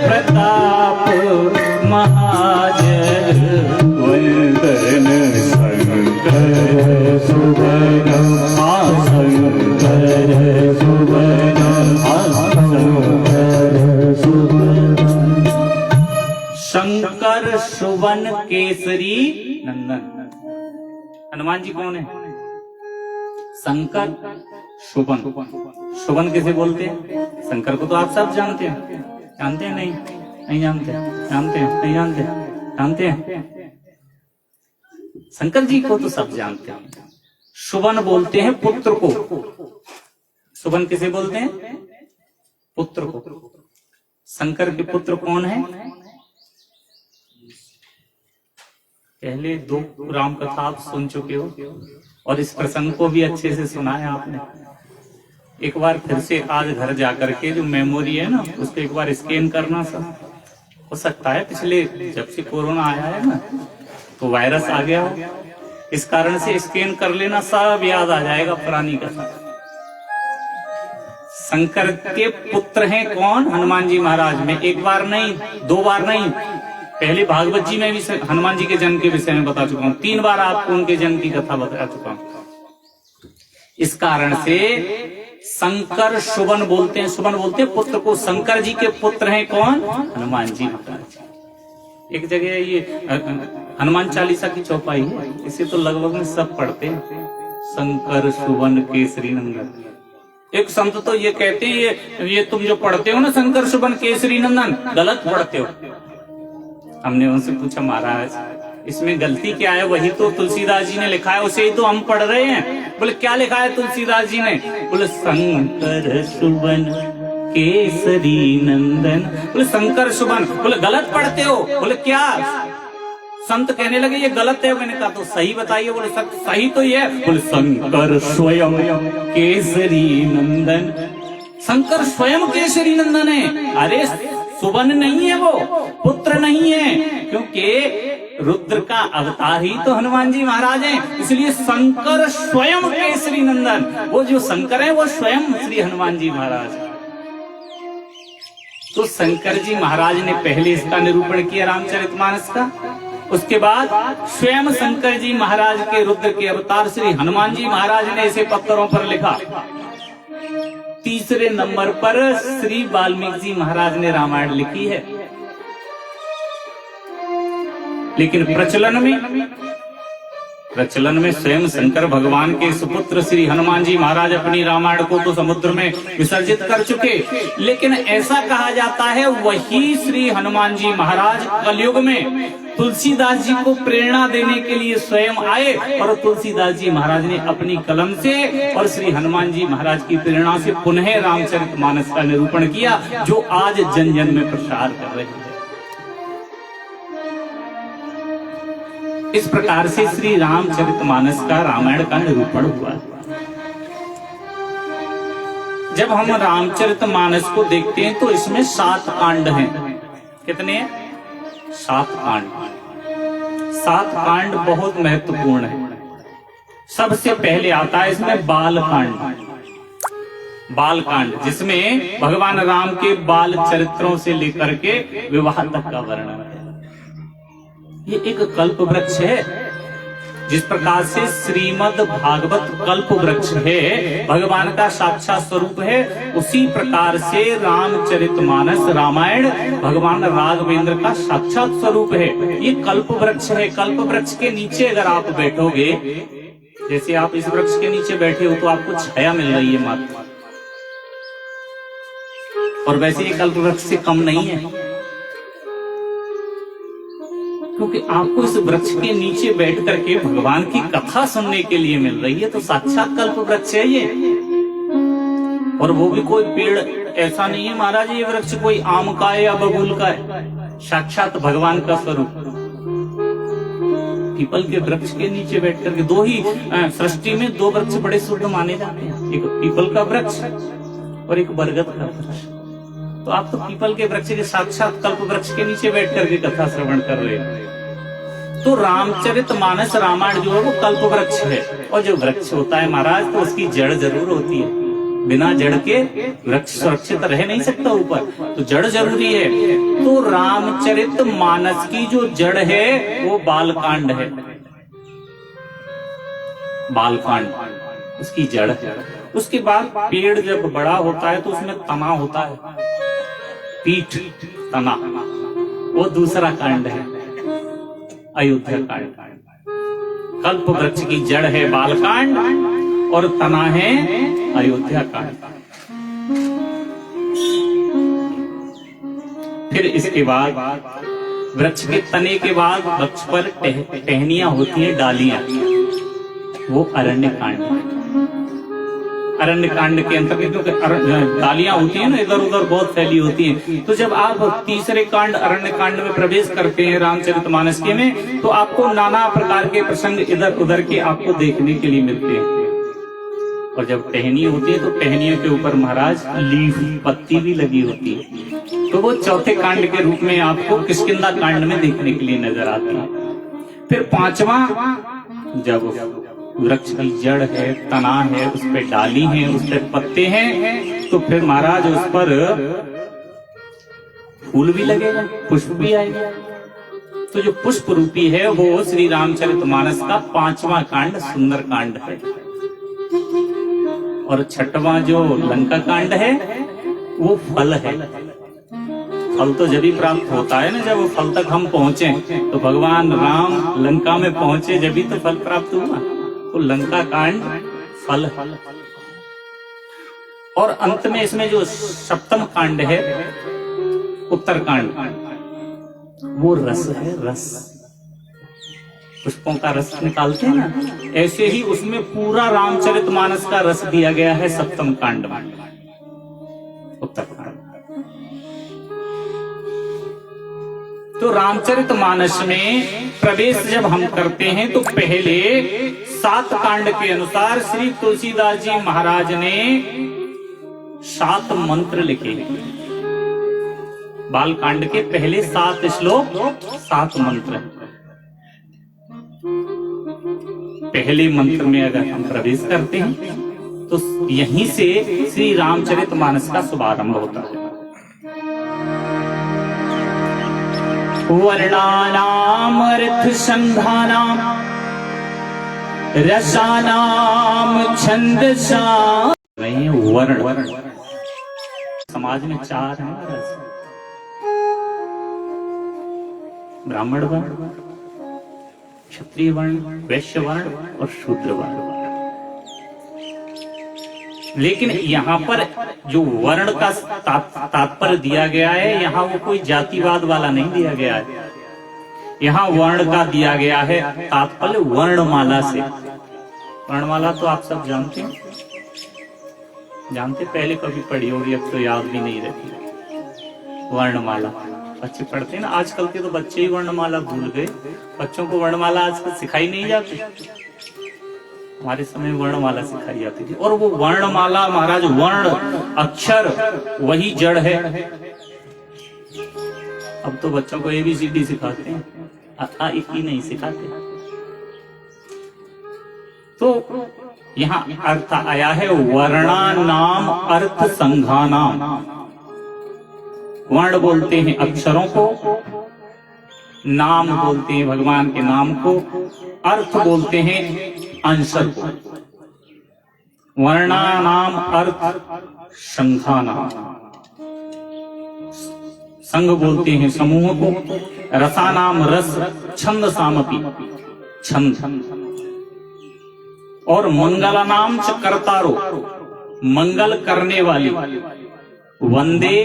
Speaker 1: प्रताप महाजग वंदन, शंकर
Speaker 2: सुवन
Speaker 1: शंकर सुवन
Speaker 2: शंकर सुवन
Speaker 1: शंकर सुवन केसरी नंदन। हनुमान जी कौन है? शंकर सुवन। सुवन किसे बोलते हैं? शंकर को तो आप सब जानते हैं। जानते हैं? नहीं जानते? जानते हैं? नहीं जानते? जानते हैं? शंकर जी को तो सब जानते हैं। सुवन बोलते हैं पुत्र को। सुवन किसे बोलते हैं? पुत्र को। शंकर के पुत्र कौन है? पहले 2 राम कथा आप सुन चुके हो और इस प्रसंग को भी अच्छे से सुना है आपने। एक बार फिर से आज घर जाकर के जो मेमोरी है ना, उसको एक बार स्कैन करना। सब हो सकता है पिछले जब से कोरोना आया है ना, तो वायरस आ गया हो, इस कारण से स्कैन कर लेना, सब याद आ जाएगा पुरानी कथा। शंकर के पुत्र हैं कौन? हनुमान जी महाराज। में एक बार नहीं, 2 बार नहीं, पहले भागवत जी में भी हनुमान जी के जन्म के विषय में बता चुका हूं। 3 बार आपको उनके जन्म की कथा बता चुका हूं। इस कारण से शंकर सुवन बोलते हैं। सुवन बोलते हैं पुत्र को। शंकर जी के पुत्र हैं कौन? हनुमान जी महाराज। एक जगह ये हनुमान चालीसा की चौपाई है, इसे तो लगभग में सब पढ़ते हैं। शंकर सुवन केसरी नंदन। एक संत तो ये कहते हैं ये तुम जो पढ़ते हो ना शंकर सुवन केसरी नंदन, गलत पढ़ते हो। हमने उनसे पूछा महाराज इसमें गलती क्या है? वही तो तुलसीदास जी ने लिखा है, उसे ही तो हम पढ़ रहे हैं। बोले क्या लिखा है तुलसीदास जी ने? बोले शंकर सुवन केसरी नंदन। बोले शंकर सुवन। बोले गलत पढ़ते हो। बोले क्या? संत कहने लगे ये गलत है। मैंने कहा तो सही बताइए। बोले सही तो ये है। बोले शंकर स्वयं केसरी नंदन। शंकर स्वयं केसरी नंदन है। अरे सुवन नहीं है, वो पुत्र नहीं है, क्योंकि रुद्र का अवतार ही तो हनुमान जी महाराज हैं। इसलिए शंकर स्वयं केसरी नंदन। वो जो शंकर है वो स्वयं श्री हनुमान जी महाराज। तो शंकर जी महाराज ने पहले इसका निरूपण किया रामचरितमानस का। उसके बाद स्वयं शंकर जी महाराज के रुद्र के अवतार श्री हनुमान जी महाराज ने इसे पत्थरों पर लिखा। तीसरे नंबर पर श्री वाल्मीकि जी महाराज ने रामायण लिखी है। लेकिन प्रचलन में स्वयं शंकर भगवान के सुपुत्र श्री हनुमान जी महाराज अपनी रामायण को तो समुद्र में विसर्जित कर चुके, लेकिन ऐसा कहा जाता है वही श्री हनुमान जी महाराज कलयुग में तुलसीदास जी को प्रेरणा देने के लिए स्वयं आए और तुलसीदास जी महाराज ने अपनी कलम से और श्री हनुमान जी महाराज की प्रेरणा से पुनः रामचरितमानस का निरूपण किया, जो आज जन जन में प्रसार कर रहे हैं। इस प्रकार से श्री रामचरितमानस का रामायण का निरूपण हुआ। जब हम रामचरितमानस को देखते हैं तो इसमें 7 कांड हैं। कितने हैं? 7 कांड। 7 कांड बहुत महत्वपूर्ण है। सबसे पहले आता है इसमें बालकांड। बालकांड जिसमें भगवान राम के बाल चरित्रों से लेकर के विवाह तक का वर्णन है। ये एक कल्प वृक्ष है। जिस प्रकार से श्रीमद् भागवत कल्प वृक्ष है, भगवान का साक्षात स्वरूप है, उसी प्रकार से रामचरितमानस रामायण भगवान राघवेंद्र का साक्षात स्वरूप है। ये कल्प वृक्ष है। कल्प वृक्ष के नीचे अगर आप बैठोगे, जैसे आप इस वृक्ष के नीचे बैठे हो तो आपको छाया मिल रही है मात्र, और वैसे ये कल्प वृक्ष से कम नहीं है, क्योंकि आपको इस वृक्ष के नीचे बैठ करके भगवान की कथा सुनने के लिए मिल रही है। तो साक्षात कल्प वृक्ष है ये। और वो भी कोई पेड़ ऐसा नहीं है महाराज ये वृक्ष कोई आम का है या बबूल का है, साक्षात भगवान का स्वरूप। पीपल के वृक्ष के नीचे बैठ करके, दो ही सृष्टि में 2 वृक्ष बड़े शुभ माने जाते हैं, एक पीपल का वृक्ष और एक बरगद का वृक्ष। तो आप तो पीपल के वृक्ष के साक्षात कल्प वृक्ष के नीचे बैठ करके कथा श्रवण कर रहे हैं। तो रामचरितमानस रामायण जो है वो कल्प वृक्ष है। और जो वृक्ष होता है महाराज तो उसकी जड़ जरूर होती है। बिना जड़ के वृक्ष सुरक्षित रह नहीं सकता ऊपर, तो जड़ जरूरी है। तो रामचरितमानस की जो जड़ है वो बालकांड है। बालकांड उसकी जड़ है। उसके बाद पेड़ जब बड़ा होता है तो उसमें तना होता है, पीठ तना, वो दूसरा कांड है, अयोध्या कांड। कल्प वृक्ष की जड़ है बालकांड और तना है अयोध्या कांड। फिर इसके बाद वृक्ष के तने के बाद वृक्ष पर टहनियां होती है, डालियां, वो अरण्य कांड। अरण्य कांड के अंतर्गत डालियां होती है ना इधर उधर बहुत फैली होती हैं। तो जब आप तीसरे कांड अरण्य कांड में प्रवेश करते हैं रामचरितमानस के में, तो आपको नाना प्रकार के प्रसंग इधर उधर के आपको देखने के लिए मिलते हैं। और जब टहनी होती है तो टहनियों के ऊपर महाराज लीफ पत्ती भी लगी होती है। तो वो चौथे कांड के रूप में आपको किष्किंधा कांड में देखने के लिए नजर आती है। फिर 5वां, जब वृक्ष की जड़ है, तना है, उस पे डाली है, उस पे पत्ते हैं, तो फिर महाराज उस पर फूल भी लगेगा, पुष्प भी आएगा। तो जो पुष्प रूपी है वो श्री रामचरितमानस का 5वां कांड सुंदर कांड है। और 6वां जो लंका कांड है वो फल है। फल तो जब ही प्राप्त होता है ना, जब वो फल तक हम पहुंचे। तो भगवान राम लंका में पहुंचे जब ही तो फल प्राप्त हुआ। तो लंका कांड फल। और अंत में इसमें जो 7वां कांड है उत्तरकांड, वो रस है। रस, पुष्पों का रस निकालते हैं ना, ऐसे ही उसमें पूरा रामचरितमानस का रस दिया गया है 7वें कांड में, उत्तरकांड। तो रामचरितमानस में प्रवेश जब हम करते हैं तो पहले 7 कांड के अनुसार श्री तुलसीदास जी महाराज ने 7 मंत्र लिखे। बाल कांड के पहले 7 श्लोक 7 मंत्र। पहले मंत्र में अगर हम प्रवेश करते हैं तो यहीं से श्री रामचरितमानस का शुभारंभ होता है। वर्णानाम अर्थ संधानाम रसानाम छंदसा। वर्ण समाज में 4 हैं, ब्राह्मण वर्ण, क्षत्रिय वर्ण, वैश्य वर्ण और शूद्र वर्ण। लेकिन यहाँ पर जो वर्ण का तात्पर्य दिया गया है, यहाँ वो कोई जातिवाद वाला नहीं दिया गया है। यहाँ वर्ण का दिया गया है तात्पर्य वर्णमाला से। वर्णमाला तो आप सब जानते हैं, पहले कभी पढ़ी होगी, अब तो याद भी नहीं रहती। वर्णमाला बच्चे पढ़ते हैं ना, आजकल के तो बच्चे ही वर्णमाला भूल गए। बच्चों को वर्णमाला आजकल सिखाई नहीं जाती, हमारे समय वर्णमाला सिखाई जाती थी। और वो वर्णमाला महाराज, वर्ण अक्षर वही जड़ है। अब तो बच्चों को ABCD सिखाते हैं, आ ई नहीं सिखाते। तो यहाँ अर्थ आया है वर्णा नाम अर्थ संघानाम। वर्ण बोलते हैं अक्षरों को, नाम बोलते हैं भगवान के नाम को, अर्थ बोलते हैं अंशर को। वर्णा नाम अर्थ संघानाम, संघ बोलते हैं समूह को, रसानाम रस, छंद सामपि छंद, और मंगला नाम च कर्तारो, मंगल करने वाली। वंदे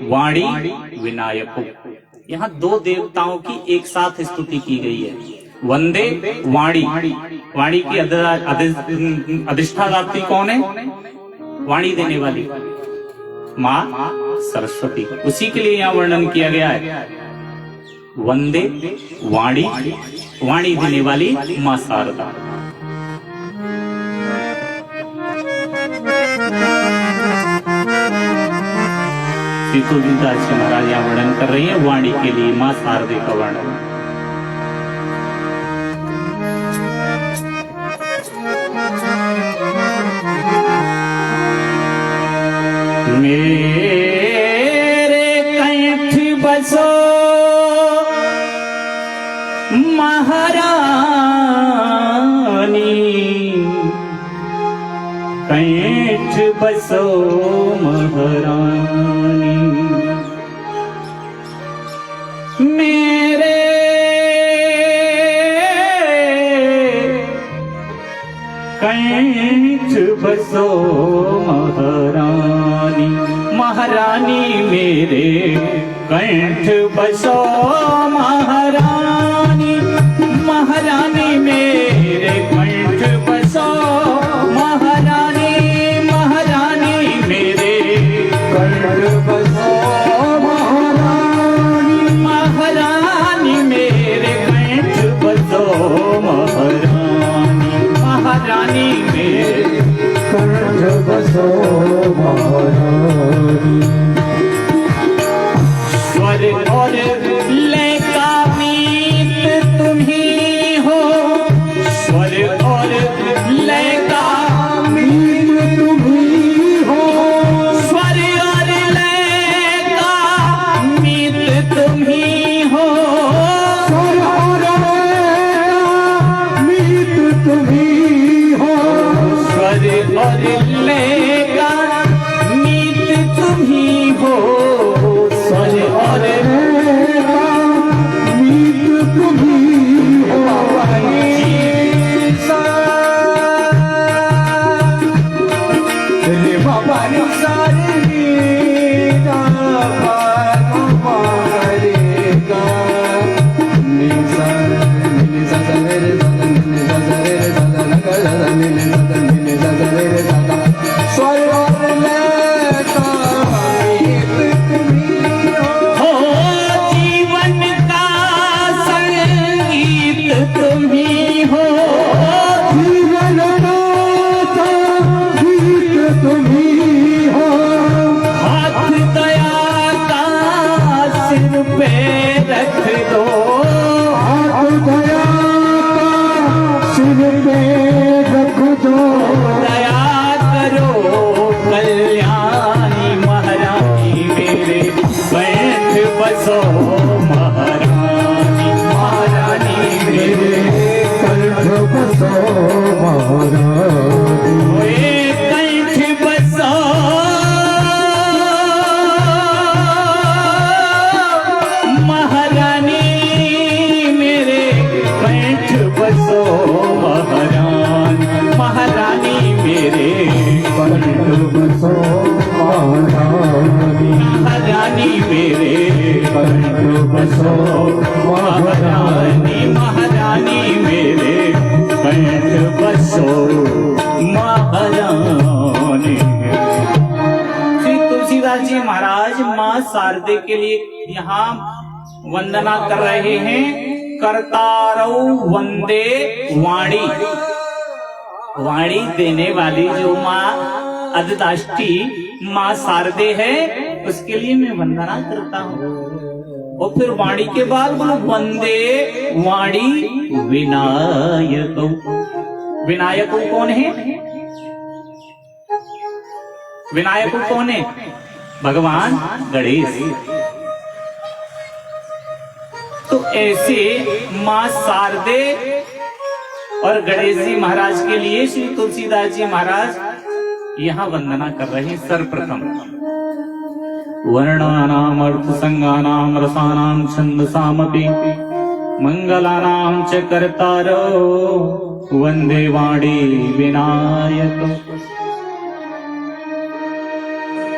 Speaker 1: वाणी विनायको, यहाँ दो देवताओं की एक साथ स्तुति की गई है। वंदे वाणी, वाणी की अधिष्ठात्री कौन है? वाणी देने वाली माँ सरस्वती, उसी के लिए यहाँ वर्णन किया गया है। वंदे वाणी, वाणी देने वाली माँ शारदा। तुलसीदास जी महाराज यहाँ वर्णन कर रही है वाणी के लिए माँ शारदे का वर्णन। मेरे कंठ बसो महारानी, कंठ बसो महारानी, मेरे कंठ बसो महारानी, महारानी मेरे कंठ बसो महारानी, महारानी मेरे कंठ बसो महारानी, महारानी मेरे कंठ बसो महारानी, महारानी मेरे कंठ बसो महारानी, महारानी मेरे कंठ बसो महारानी। स्वर और लय का मीत तुम्ही हो, स्वर और लय का मीत तुम्ही हो, स्वर और लय का मीत तुम्ही हो, स्वर और मीत तुम्ही हो, स्वर और लय का मीत तुम्ही हो, स्वर और मीत तुम्ही हो। रे बाबा रे सारे गा रे गा नि सा रे रे सा नि सा रे रे सा गा गा नि सा रे रे सा गा। स्वर और लय का मीत तुम्ही हो, जीवन का संगीत तुम्ही हो, जीवन का गीत तुम्ही हो, हाथ दया का सिर पे रख दो, हाथ दया का सिर पे रख दो, दया करो कल्याणी महारानी मेरे कंठ बसो महारानी, महारानी मेरे कंठ बसो महारानी, कंठ बसो महारानी मेरे कंठ
Speaker 2: कंठ बसो महारानी
Speaker 1: महारानी मेरे
Speaker 2: कंठ बसो महारानी
Speaker 1: महारानी मेरे कंठ बसो महारानी। श्री तुलसीदास जी महाराज माँ शारदे के लिए यहाँ वंदना कर रहे हैं। करतारौ वंदे वाणी, वाणी देने वाली जो माँ अधिष्ठी माँ शारदे है उसके लिए मैं वंदना करता हूँ। और फिर वाणी के बाद बोलो वंदे वाणी विनायक। विनायक कौन है? विनायक कौन है? भगवान गणेश। तो ऐसे माँ शारदे और गणेश जी महाराज के लिए श्री तुलसीदास जी महाराज यहाँ वंदना कर रहे हैं। सर्वप्रथम वर्णानाम अर्थ संगानाम रसानाम छंदसामपि मंगलानाम च कर्तारो वंदे वाणी विनायक।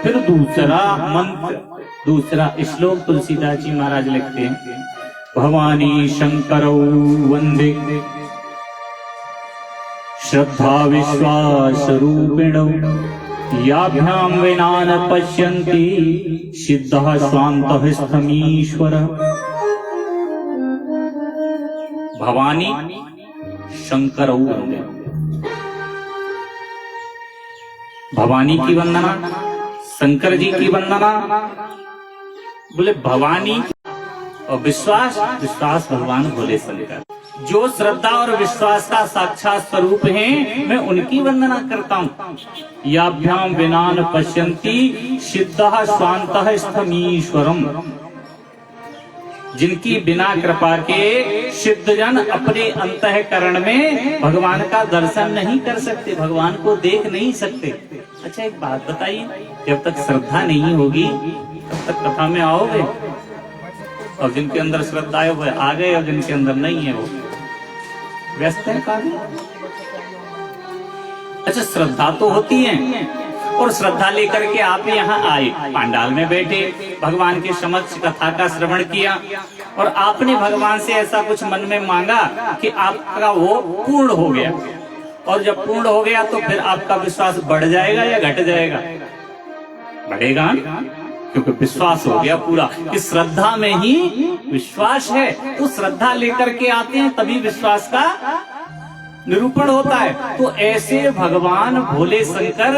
Speaker 1: फिर दूसरा मंत्र, दूसरा श्लोक तुलसीदास जी महाराज लिखते हैं। भवानी शंकरौ वंदे श्रद्धा विश्वास रूपिणौ याभ्याम विना न पश्यन्ति सिद्धः स्वान्तः स्थमीश्वर। भवानी शंकरौ वंदे, भवानी की वंदना, शंकर जी की वंदना। बोले भवानी और विश्वास, विश्वास भगवान भोले शंकर जो श्रद्धा और विश्वास का साक्षात स्वरूप हैं, मैं उनकी वंदना करता हूँ। याभ्याम विना न पश्यन्ति सिद्धः स्वान्तः स्थमीश्वरम। जिनकी बिना कृपा के सिद्ध जन अपने अंतःकरण में भगवान का दर्शन नहीं कर सकते, भगवान को देख नहीं सकते। अच्छा एक बात बताइए, जब तक श्रद्धा नहीं होगी तब तक कथा में आओगे? और जिनके अंदर श्रद्धा है वो आ गए, और जिनके अंदर नहीं है वो व्यस्त है काफी। अच्छा श्रद्धा तो होती है, और श्रद्धा लेकर के आप यहाँ आए, पंडाल में बैठे, भगवान के समक्ष कथा का श्रवण किया, और आपने भगवान से ऐसा कुछ मन में मांगा कि आपका वो पूर्ण हो गया। और जब पूर्ण हो गया तो फिर आपका विश्वास बढ़ जाएगा या घट जाएगा? बढ़ेगा, क्योंकि विश्वास हो गया पूरा। इस श्रद्धा में ही विश्वास है, तो श्रद्धा लेकर के आते हैं तभी विश्वास का निरूपण होता है। तो ऐसे भगवान भोले शंकर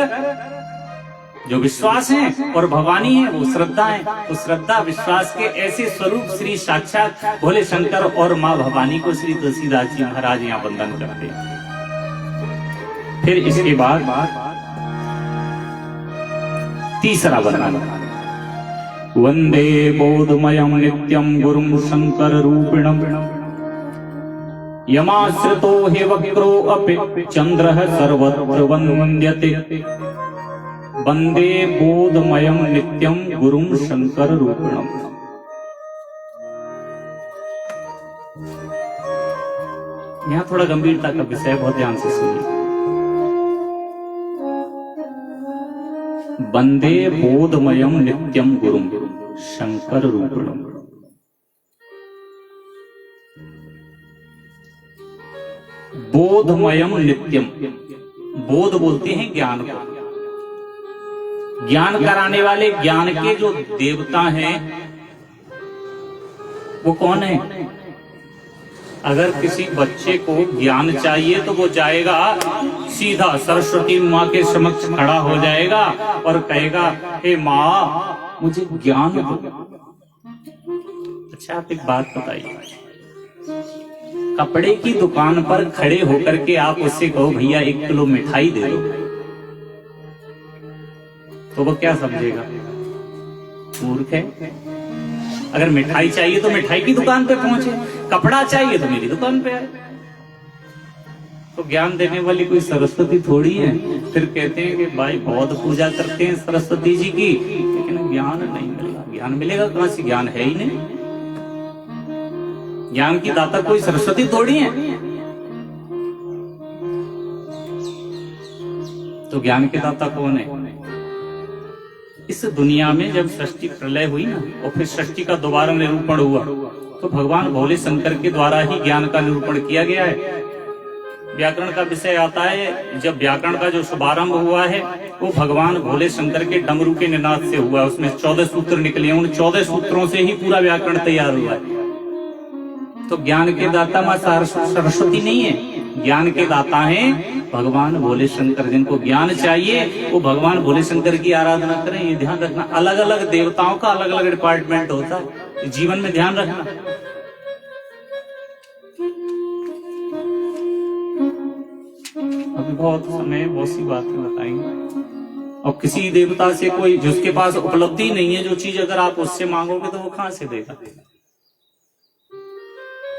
Speaker 1: जो विश्वास है और भवानी है वो श्रद्धा है। तो श्रद्धा विश्वास के ऐसे स्वरूप श्री साक्षात भोले शंकर और माँ भवानी को श्री तुलसीदास जी महाराज यहाँ वंदन करते हैं। फिर इसके बाद तीसरा वंदन, वंदे बोधमयं नित्यं गुरुं शंकर रूपिणं यमाश्रितो हि वक्रो अपि चंद्रः सर्वत्र वन्द्यते। वंदे बोधमयं नित्यं गुरुं शंकर रूपिणं। यहाँ थोड़ा गंभीरता का विषय, बहुत ध्यान से सुनिए। वंदे बोधमयं नित्यं गुरुं शंकर रूपिणं। बोधमयं नित्यम, बोध बोलते हैं ज्ञान को, ज्ञान कराने वाले, ज्ञान के जो देवता हैं वो कौन है? अगर किसी बच्चे को ज्ञान चाहिए तो वो जाएगा सीधा सरस्वती माँ के समक्ष खड़ा हो जाएगा और कहेगा, हे माँ मुझे ज्ञान दो। अच्छा आप एक बात बताइए, कपड़े की दुकान पर खड़े होकर के आप उससे कहो भैया 1 किलो मिठाई दे दो, तो वो क्या समझेगा? मूर्ख है। अगर मिठाई चाहिए तो मिठाई की दुकान पे पहुंचे, कपड़ा चाहिए तो मेरी दुकान पे आए। तो ज्ञान देने वाली कोई सरस्वती थोड़ी है। फिर कहते हैं कि भाई बहुत पूजा करते हैं सरस्वती जी की, लेकिन ज्ञान नहीं मिलेगा। ज्ञान मिलेगा कहां से? ज्ञान है ही नहीं। ज्ञान की दाता कोई सरस्वती थोड़ी है। तो ज्ञान के दाता कौन है? इस दुनिया में जब सृष्टि प्रलय हुई ना और फिर सृष्टि का दोबारा निरूपण हुआ तो भगवान भोले शंकर के द्वारा ही ज्ञान का निरूपण किया गया है। व्याकरण का विषय आता है, जब व्याकरण का जो शुभारंभ हुआ है वो भगवान भोले शंकर के डमरू के निनाद से हुआ। उसमें 14 सूत्र निकले, उन 14 सूत्रों से ही पूरा व्याकरण तैयार हुआ है। तो ज्ञान के दाता मां सरस्वती नहीं है, ज्ञान के दाता हैं भगवान भोले शंकर। जिनको ज्ञान चाहिए वो भगवान भोले शंकर की आराधना करें। ये ध्यान रखना, अलग अलग देवताओं का अलग अलग डिपार्टमेंट होता है, जीवन में ध्यान रखना। अभी बहुत समय बहुत सी बातें बताएंगे। और किसी देवता से कोई जिसके पास उपलब्धि नहीं है, जो चीज अगर आप उससे मांगोगे तो वो कहां से देगा?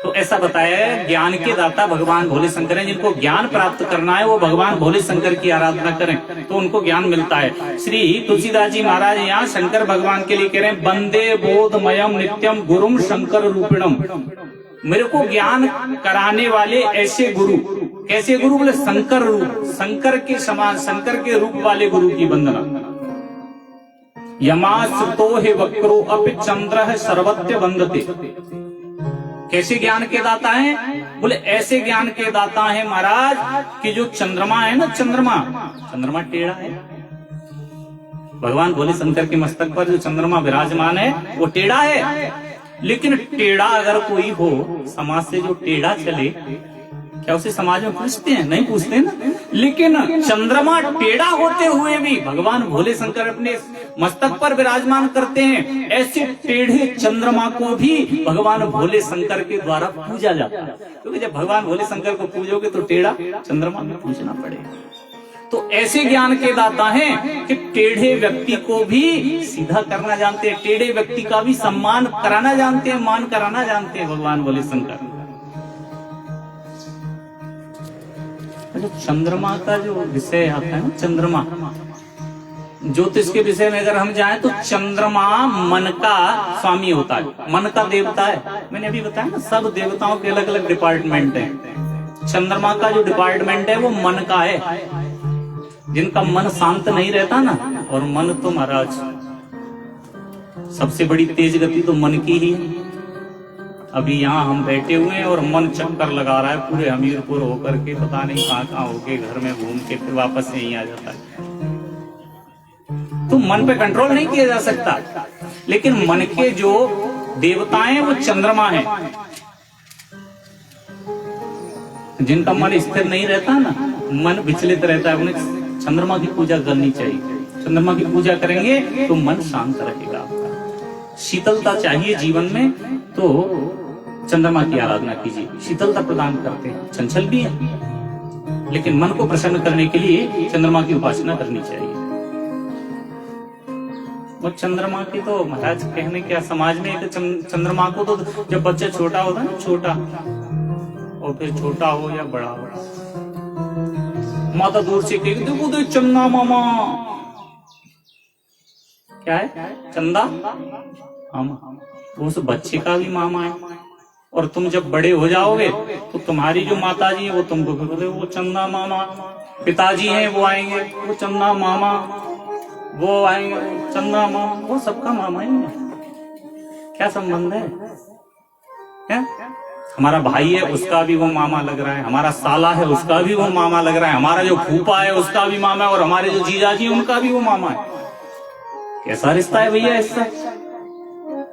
Speaker 1: तो ऐसा बताया है ज्ञान के दाता भगवान भोले शंकर हैं। जिनको ज्ञान प्राप्त करना है वो भगवान भोले शंकर की आराधना करें तो उनको ज्ञान मिलता है। श्री तुलसीदास जी महाराज यहाँ शंकर भगवान के लिए कह रहे हैं, वंदे बोधमयम नित्यम गुरुम शंकर रूपिणम। मेरे को ज्ञान कराने वाले ऐसे गुरु, कैसे गुरु? बोले शंकर रूप, शंकर के समान, शंकर के रूप वाले गुरु की वंदना। यमाश्रितो हे वक्रो अपि चंद्र सर्वत्र वंदते। कैसे ज्ञान के दाता हैं? बोले ऐसे ज्ञान के दाता हैं महाराज कि जो चंद्रमा है ना, चंद्रमा टेढ़ा है। भगवान भोले शंकर के मस्तक पर जो चंद्रमा विराजमान है वो टेढ़ा है। लेकिन टेढ़ा अगर कोई हो समाज से, जो टेढ़ा चले, क्या उसे समाज में पूछते हैं? नहीं पूछते ना। लेकिन चंद्रमा टेढ़ा होते हुए भी भगवान भोले शंकर अपने मस्तक पर विराजमान करते हैं। ऐसे टेढ़े चंद्रमा को भी भगवान भोले शंकर के द्वारा पूजा जाता है। क्योंकि जब भगवान भोले शंकर को पूजोगे तो टेढ़ा चंद्रमा में पूजना पड़ेगा। तो ऐसे ज्ञान के दाता हैं कि टेढ़े व्यक्ति को भी सीधा करना जानते हैं, टेढ़े व्यक्ति का भी सम्मान कराना जानते हैं, मान कराना जानते हैं भगवान भोले शंकर। जो चंद्रमा का जो विषय आता है ना, चंद्रमा ज्योतिष के विषय में अगर हम जाएं तो चंद्रमा मन का स्वामी होता है, मन का देवता है। मैंने अभी बताया ना, सब देवताओं के अलग अलग डिपार्टमेंट हैं। चंद्रमा का जो डिपार्टमेंट है वो मन का है। जिनका मन शांत नहीं रहता ना, और मन तो महाराज सबसे बड़ी तेज गति तो मन की ही है। अभी यहाँ हम बैठे हुए हैं और मन चक्कर लगा रहा है पूरे हमीरपुर होकर के, पता नहीं कहाँ होके, घर में घूम के फिर वापस यहीं आ जाता है। तो मन पे कंट्रोल नहीं किया जा सकता। लेकिन मन के जो देवताएं वो चंद्रमा है। जिनका मन स्थिर नहीं रहता ना, मन विचलित रहता है, उन्हें चंद्रमा की पूजा करनी चाहिए। चंद्रमा की पूजा करेंगे तो मन शांत रहेगा आपका। शीतलता चाहिए जीवन में तो चंद्रमा की आराधना कीजिए, शीतलता प्रदान करते हैं। चंचल भी है लेकिन मन को प्रसन्न करने के लिए चंद्रमा की उपासना करनी चाहिए। और चंद्रमा की तो महाराज कहने क्या, समाज में एक चंद्रमा को तो जब बच्चा छोटा होता है ना, छोटा, और फिर छोटा हो या बड़ा हो, माता दूर से कहेगी देखो तो चंदा मामा। क्या है? चंदा मामा। वो उस बच्चे का भी मामा है। और तुम जब बड़े हो जाओगे तो तुम्हारी जो माता जी है वो तुमको बोले वो चंदा मामा। पिताजी हैं वो आएंगे, वो चंदा मामा। वो आएंगे, चंदा मामा। वो सबका मामा ही है। क्या संबंध है? हमारा भाई है उसका भी वो मामा लग रहा है, हमारा साला है उसका भी वो मामा लग रहा है, हमारा जो फूफा है उसका भी मामा है, और हमारे जो जीजाजी है उनका भी वो मामा है। कैसा रिश्ता है भैया इसका?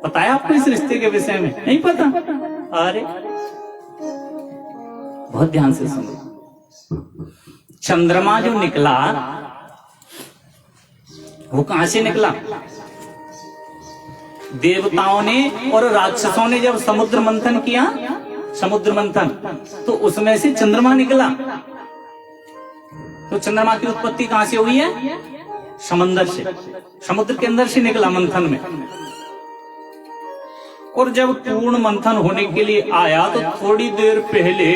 Speaker 1: पता है आपको इस रिश्ते के विषय में? नहीं पता? अरे बहुत ध्यान से सुनो। चंद्रमा जो निकला वो कहां से निकला? देवताओं ने और राक्षसों ने जब समुद्र मंथन किया, समुद्र मंथन, तो उसमें से चंद्रमा निकला। तो चंद्रमा की उत्पत्ति कहां से हुई है? समंदर से, समुद्र के अंदर से निकला मंथन में। और जब पूर्ण मंथन होने के लिए आया तो थोड़ी देर पहले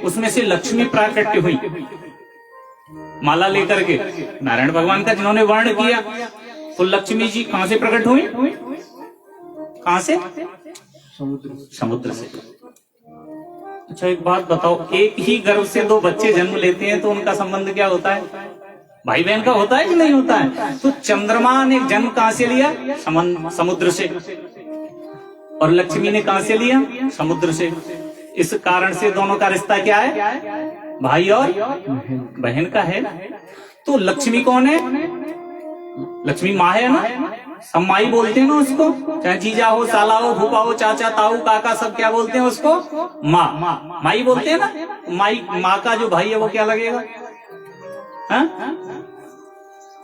Speaker 1: उसमें से लक्ष्मी प्राकट्य हुई, माला लेकर के। नारायण भगवान का जिन्होंने वर्ण किया, तो लक्ष्मी जी कहां से प्रकट हुई? कहां से? समुद्र से। अच्छा एक बात बताओ, एक ही गर्भ से दो बच्चे जन्म लेते हैं तो उनका संबंध क्या होता है? भाई बहन का होता है कि नहीं होता है? तो चंद्रमा ने जन्म कहां से लिया? समुद्र से। और लक्ष्मी ने कहां से लिया? समुद्र से। इस कारण से दोनों का रिश्ता क्या है? भाई और बहन का है। तो लक्ष्मी कौन है? लक्ष्मी माँ है ना, सब माई बोलते हैं ना उसको, चाहे जीजा हो, साला हो, फूफा हो, चाचा, ताऊ, काका, सब क्या बोलते हैं उसको? माँ, माई बोलते हैं ना। माई, माँ का जो भाई है वो क्या लगेगा? हाँ?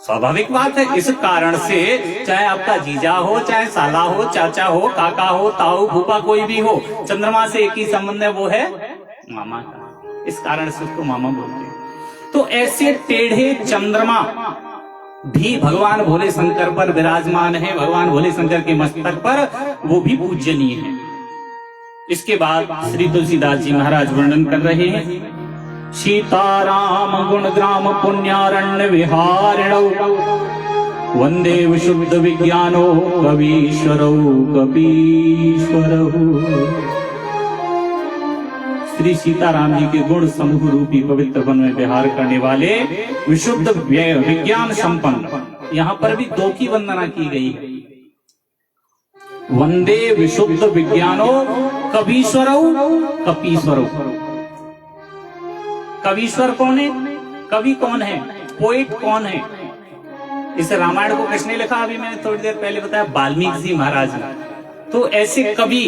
Speaker 1: स्वाभाविक बात है। इस कारण से चाहे आपका जीजा हो, चाहे साला हो, चाचा हो, काका हो, ताऊ, फूफा, कोई भी हो, चंद्रमा से एक ही संबंध है, वो है मामा का। इस कारण से उसको मामा बोलते हैं। तो ऐसे टेढ़े चंद्रमा भी भगवान भोले शंकर पर विराजमान है, भगवान भोले शंकर के मस्तक पर, वो भी पूजनीय है। इसके बाद श्री तुलसीदास जी महाराज वर्णन कर रहे हैं, सीताराम गुणग्राम पुण्यारण्य विहारिणौ वंदे विशुद्ध विज्ञानो कवीश्वरौ कपीश्वरौ। श्री सीताराम जी के गुण समूह रूपी पवित्र वन में विहार करने वाले विशुद्ध विज्ञान संपन्न, यहाँ पर भी दो की वंदना की गई है। वंदे विशुद्ध विज्ञानो कवीश्वरौ कपीश्वरौ। कवीश्वर कौन है? कवि कौन है? पोएट कौन है? इस रामायण को किसने लिखा? अभी मैंने थोड़ी देर पहले बताया, वाल्मीकि जी महाराज ने। तो ऐसे कवि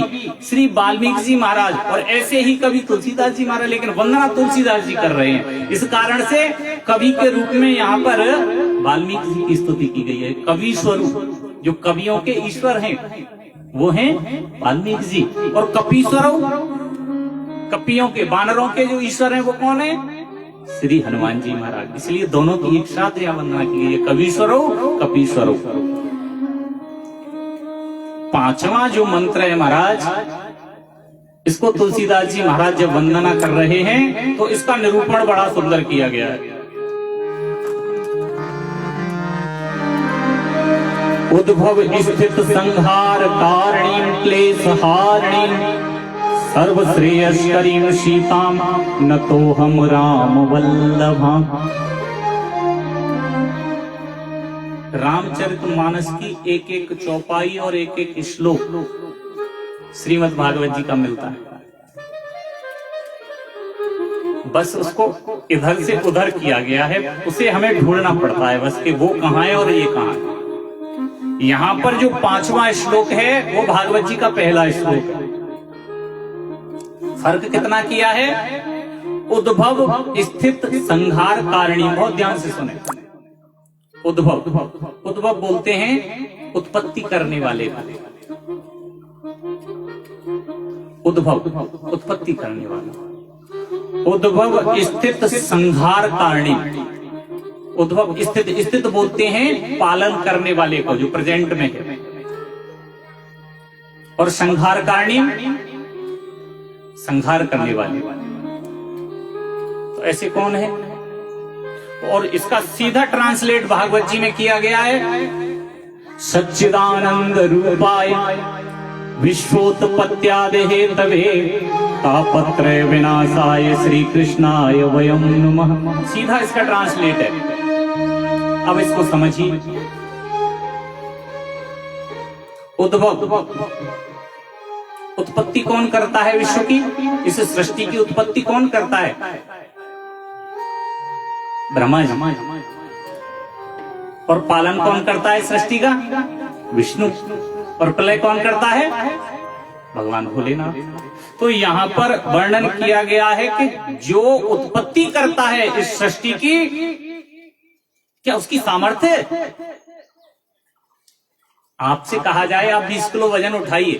Speaker 1: श्री वाल्मीकि जी महाराज, और ऐसे ही कवि तुलसीदास जी महाराज, लेकिन वंदना तुलसीदास जी कर रहे हैं। इस कारण से कवि के रूप में यहाँ पर वाल्मीकि जी की स्तुति की गई है। कवि स्वरूप, जो कवियों के ईश्वर हैं वो हैं वाल्मीकि जी। और कपीश्वरों, कपियों के, वानरों के जो ईश्वर हैं वो कौन है? श्री हनुमान जी महाराज। इसलिए दोनों की एक साथ यहाँ वंदना की गई है, कवीश्वरों कपीश्वरों। पांचवा जो मंत्र है महाराज, इसको तुलसीदास जी महाराज जब वंदना कर रहे हैं तो इसका निरूपण बड़ा सुंदर किया गया है। उद्भव स्थित संहार कारिणी क्लेश हारिणी सर्वश्रेयस्करीं सीताम न तो हम राम वल्लभा। रामचरितमानस की एक एक चौपाई और एक एक श्लोक श्रीमद् भागवत जी का मिलता है। बस उसको इधर से उधर किया गया है, उसे हमें ढूंढना पड़ता है बस कि वो कहाँ है और ये कहाँ है। यहाँ पर जो पांचवा श्लोक है वो भागवत जी का पहला श्लोक है। फर्क कितना किया है? उद्भव स्थित संहार कारिणी। बहुत ध्यान से सुने। उद्भव, उद्भव बोलते हैं उत्पत्ति करने वाले को। उद्भव उत्पत्ति करने वाला। उद्भव स्थित संहार कारिणी। उद्भव स्थित, स्थित बोलते हैं पालन करने वाले को, जो प्रेजेंट में है। और संहार कारिणी, संहार करने वाले। तो ऐसे कौन है? और इसका सीधा ट्रांसलेट भागवत जी में किया गया है, सच्चिदानंद रूपाय विश्वोत्पत्त्यादि हेतवे तापत्रय विनाशाय श्री कृष्णाय वयं नमः। सीधा इसका ट्रांसलेट है। अब इसको समझिए। उद्भव, उत्पत्ति कौन करता है विश्व की? इस सृष्टि की उत्पत्ति कौन करता है? ब्रह्मा जी। और पालन कौन करता है सृष्टि का? विष्णु। और प्रलय कौन करता है? भगवान भोलेनाथ। तो यहाँ पर वर्णन किया गया है कि जो उत्पत्ति करता है इस सृष्टि की, क्या उसकी सामर्थ्य है? आपसे कहा जाए आप 20 किलो वजन उठाइए,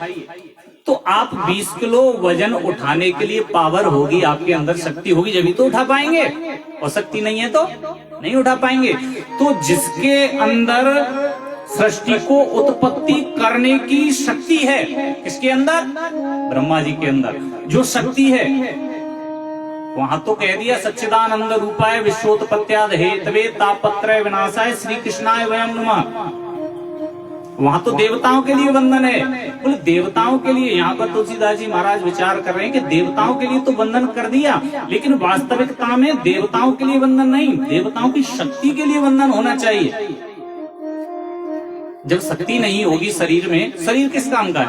Speaker 1: तो आप 20 किलो वजन उठाने के लिए पावर होगी, आपके अंदर शक्ति होगी, जब भी तो उठा पाएंगे। और शक्ति नहीं है तो नहीं उठा पाएंगे। तो जिसके अंदर सृष्टि को उत्पत्ति करने की शक्ति है, किसके अंदर? ब्रह्मा जी के अंदर जो शक्ति है, वहां तो कह दिया सच्चिदानंद रूपाय विश्वोत्पत्त्यादि हेतवे तापत्रय विनाशाय श्री कृष्णाय वयं नमः। वहां तो देवताओं के लिए वंदन है। बोले देवताओं के लिए, यहाँ पर तुलसीदास जी महाराज विचार कर रहे हैं कि देवताओं के लिए तो वंदन कर दिया, लेकिन वास्तविकता में देवताओं के लिए वंदन नहीं, देवताओं की शक्ति के लिए वंदन होना चाहिए। जब शक्ति नहीं होगी शरीर में, शरीर किस काम का है?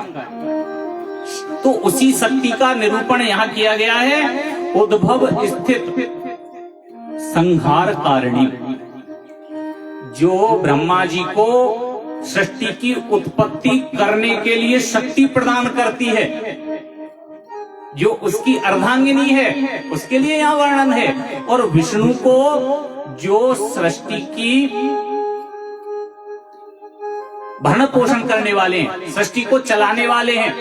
Speaker 1: तो उसी शक्ति का निरूपण यहाँ किया गया है। उद्भव स्थित संहार कारिणी, जो ब्रह्मा जी को सृष्टि की उत्पत्ति करने के लिए शक्ति प्रदान करती है, जो उसकी अर्धांगिनी है, उसके लिए यहां वर्णन है। और विष्णु को जो सृष्टि की भरण पोषण करने वाले हैं, सृष्टि को चलाने वाले हैं,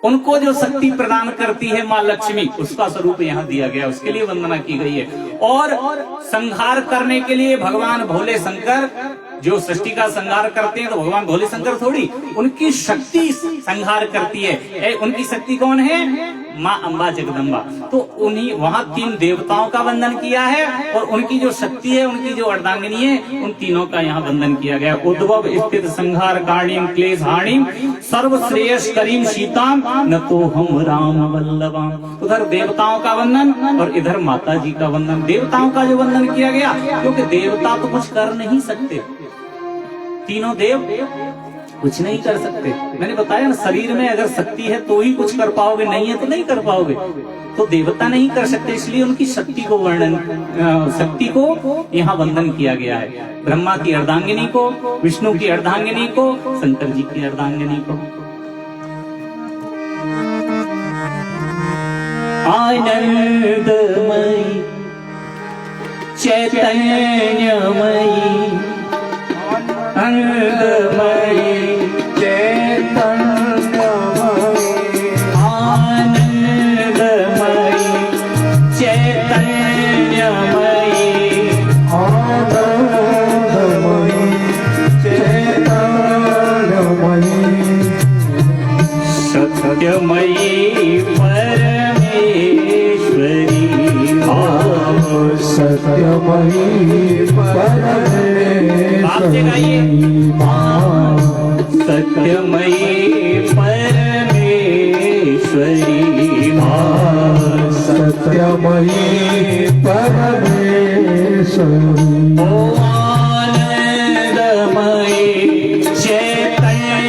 Speaker 1: उनको जो शक्ति प्रदान करती है मां लक्ष्मी, उसका स्वरूप यहाँ दिया गया, उसके लिए वंदना की गई है। और संहार करने के लिए भगवान भोले शंकर जो सृष्टि का संहार करते हैं, तो भगवान भोले शंकर थोड़ी, उनकी शक्ति संहार करती है। उनकी शक्ति कौन है? माँ अम्बा जगदम्बा। तो उन्हीं वहां 3 देवताओं का वंदन किया है, और उनकी जो शक्ति है, उनकी जो अर्धांगिनी है, उन तीनों का यहाँ वंदन किया गया। उद्भव स्थित संहार कारणीम क्लेश हाणीम सर्वश्रेयस करीम सीताम न तो हम राम वल्लभाम। उधर देवताओं का वंदन और इधर माता जी का वंदन। देवताओं का जो वंदन किया गया, क्योंकि देवता तो कुछ कर नहीं सकते, तीनों देव कुछ नहीं कर सकते। मैंने बताया ना, शरीर में अगर शक्ति है तो ही कुछ कर पाओगे, नहीं है तो नहीं कर पाओगे। तो देवता नहीं कर सकते, इसलिए उनकी शक्ति को शक्ति को यहाँ वंदन किया गया है। ब्रह्मा की अर्धांगिनी को, विष्णु की अर्धांगिनी को, शंकर जी की अर्धांगिनी को। आनंदमयी चैतन्यमयी आनंदमयी चैतन्यमयी आनंदमयी चैतन्यमयी
Speaker 2: आनंदमयी चैतन्यमयी
Speaker 1: सत्यमयी परमेश्वरी
Speaker 2: सत्यमयी परमेश्वरी
Speaker 1: सत्यमयी परमेश्वरी
Speaker 2: सत्यमयी परमेश्वरी
Speaker 1: ओ आनंदमयी चैतन्यमयी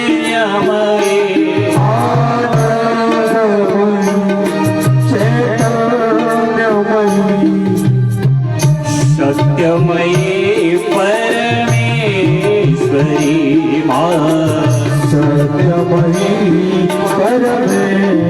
Speaker 1: सत्यमयी परमेश्वरी
Speaker 2: सत्यमयी परमेश्वरी